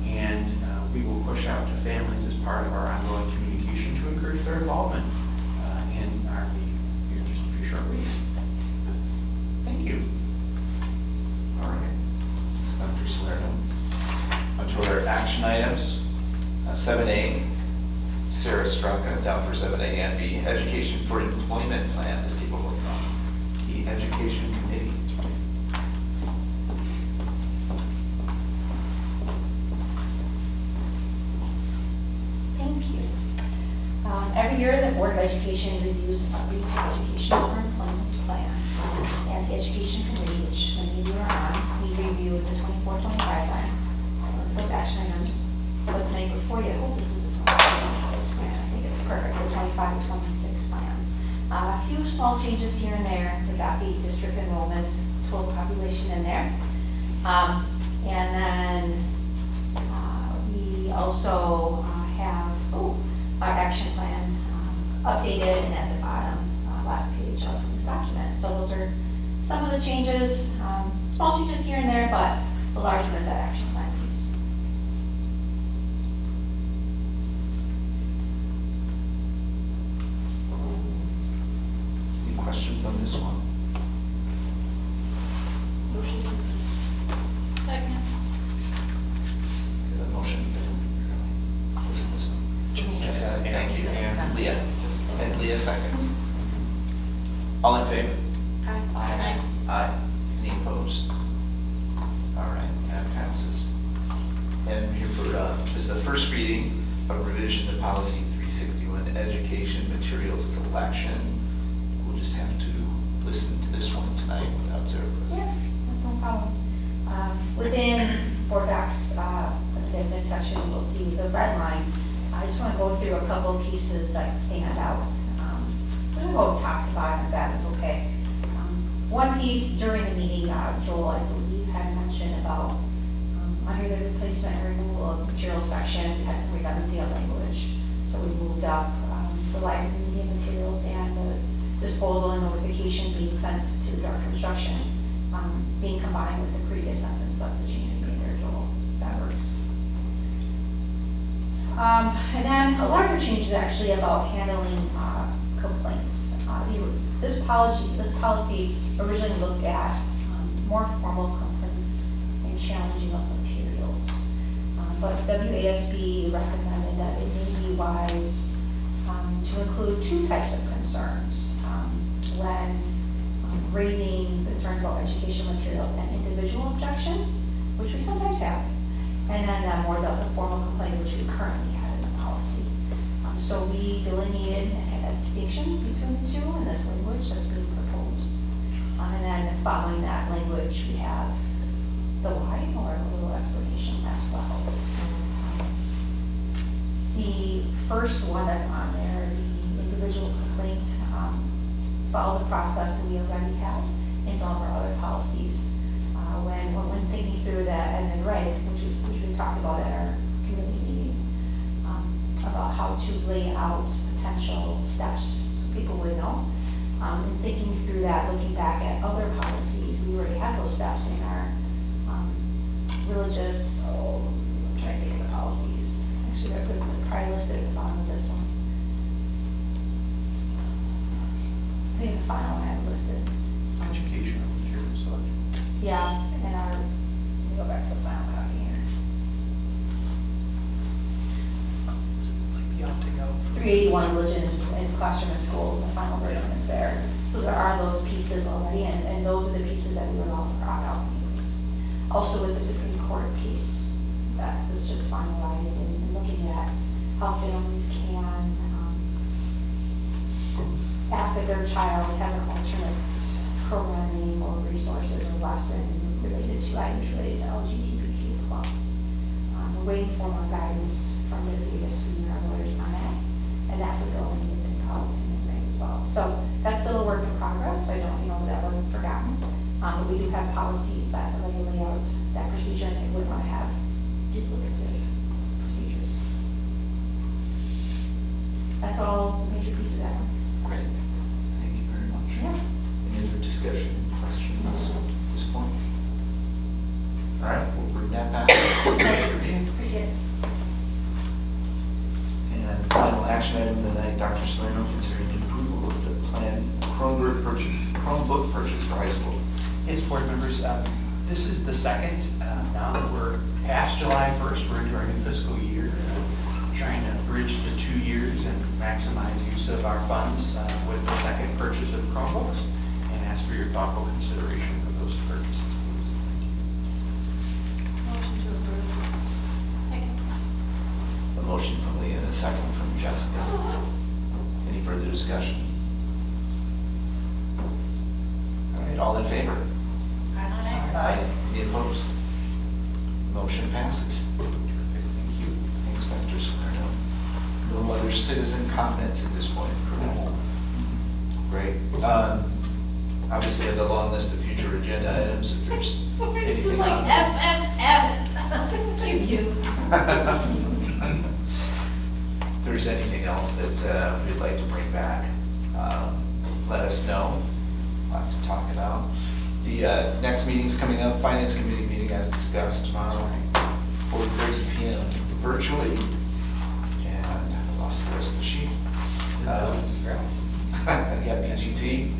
And we will push out to families as part of our ongoing communication to encourage their involvement in our meeting here in just a few short weeks. Thank you. All right. Thanks, Dr. Salerno. On to our action items. 7A, Sarah Strunka, down for 7A and B, Education for Employment Plan is capable from the Education Committee. Thank you. Every year, the Board of Education reviews and updates the Education for Employment Plan. And the Education Committee, which many of you are on, we reviewed the 24-25 plan. Those action items, but tonight before you, I hope this is the 25-26 plan. I think it's perfect, the 25-26 plan. A few small changes here and there. We got the district enrollment, total population in there. And then we also have our action plan updated and at the bottom, last page of this document. So those are some of the changes, small changes here and there, but the large one is that action plan piece. Any questions on this one? Second. The motion, listen. Jessica, thank you, and Leah. And Leah seconds. All in favor? Aye. Aye. Any opposed? All right, that passes. And here for, this is the first reading of revision to policy 361, education materials selection. We'll just have to listen to this one tonight without Sarah present. Yeah, that's no problem. Within board docs, the midsection, you'll see the red line. I just want to go through a couple of pieces that stand out. We're going to go top to bottom, if that is okay. One piece during the meeting, Joel, I believe, had mentioned about under the replacement and removal of material section, we had some redundancy of language. So we moved up the library media materials and the disposal and notification being sent to dark construction, being combined with the previous sentence. That's the change we made there, Joel. That works. And then a larger change is actually about handling complaints. This policy originally looked at more formal complaints and challenging of materials. But WASB recommended that it may be wise to include two types of concerns when raising concerns about educational materials: an individual objection, which we sometimes have, and then more the formal complaint, which we currently have in the policy. So we delineated and had a distinction between the two in this language that's being proposed. And then following that language, we have the why, or a little explanation as well. The first one that's on there, the individual complaint, follows a process we already have in some of our other policies. When thinking through that, and then which we talked about at our community meeting, about how to lay out potential steps so people would know. And thinking through that, looking back at other policies, we already have those steps in our religious, I'm trying to think of the policies. Actually, they're probably listed at the bottom of this one. I think the final one I have listed. Educational materials selection. Yeah, and let me go back to the final copy here. Is it like the opting out? 381 religion is in classroom and schools, and the final version is there. So there are those pieces already, and those are the pieces that we would all opt out anyways. Also with the Supreme Court case that was just finalized, and looking at how families can ask that their child have an alternate programming or resources or lesson related to items related to LGBTQ+. We're waiting for more guidance from the VSB and our lawyers on that, and that would go in the out in the as well. So that's still a work in progress. I don't know that wasn't forgotten, but we do have policies that already lay out that procedure, and they wouldn't want to have duplicative procedures. That's all major pieces of that. Great. Thank you very much. Yeah. Any other discussion, questions at this point? All right, we'll bring that back. Thanks for being. Appreciate it. And final action item of the night, Dr. Salerno considering the approval of the planned Chromebook purchase for high school. Yes, board members, this is the second, now that we're past July 1st, we're into our new fiscal year, trying to bridge the 2 years and maximize use of our funds with the second purchase of Chromebooks, and ask for your thoughtful consideration of those purchases, please. Motion to approve. Second. A motion from Leah and a second from Jessica. Any further discussion? All right, all in favor? Aye. Any opposed? Motion passes. Terrific, thank you. Thanks, Dr. Salerno. No other citizen comments at this point? No. Great. Obviously, have the long list of future agenda items, if there's It's anything like on. F. Give you. If there's anything else that we'd like to bring back, let us know. Lot to talk about. The next meeting's coming up, Finance Committee meeting as discussed tomorrow, 4:30 PM virtually. And I lost the rest of the sheet. Yeah, BGT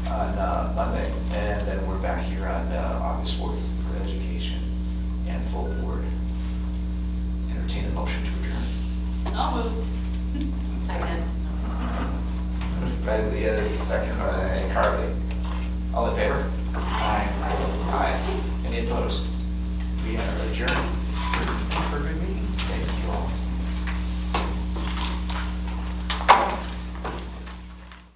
on Monday, and then we're back here on August 4th for education and full board. Entertain a motion to adjourn. So moved. Second. Moved by Leah, second by Carly. All in favor? Aye. Aye. Any opposed? We are adjourned.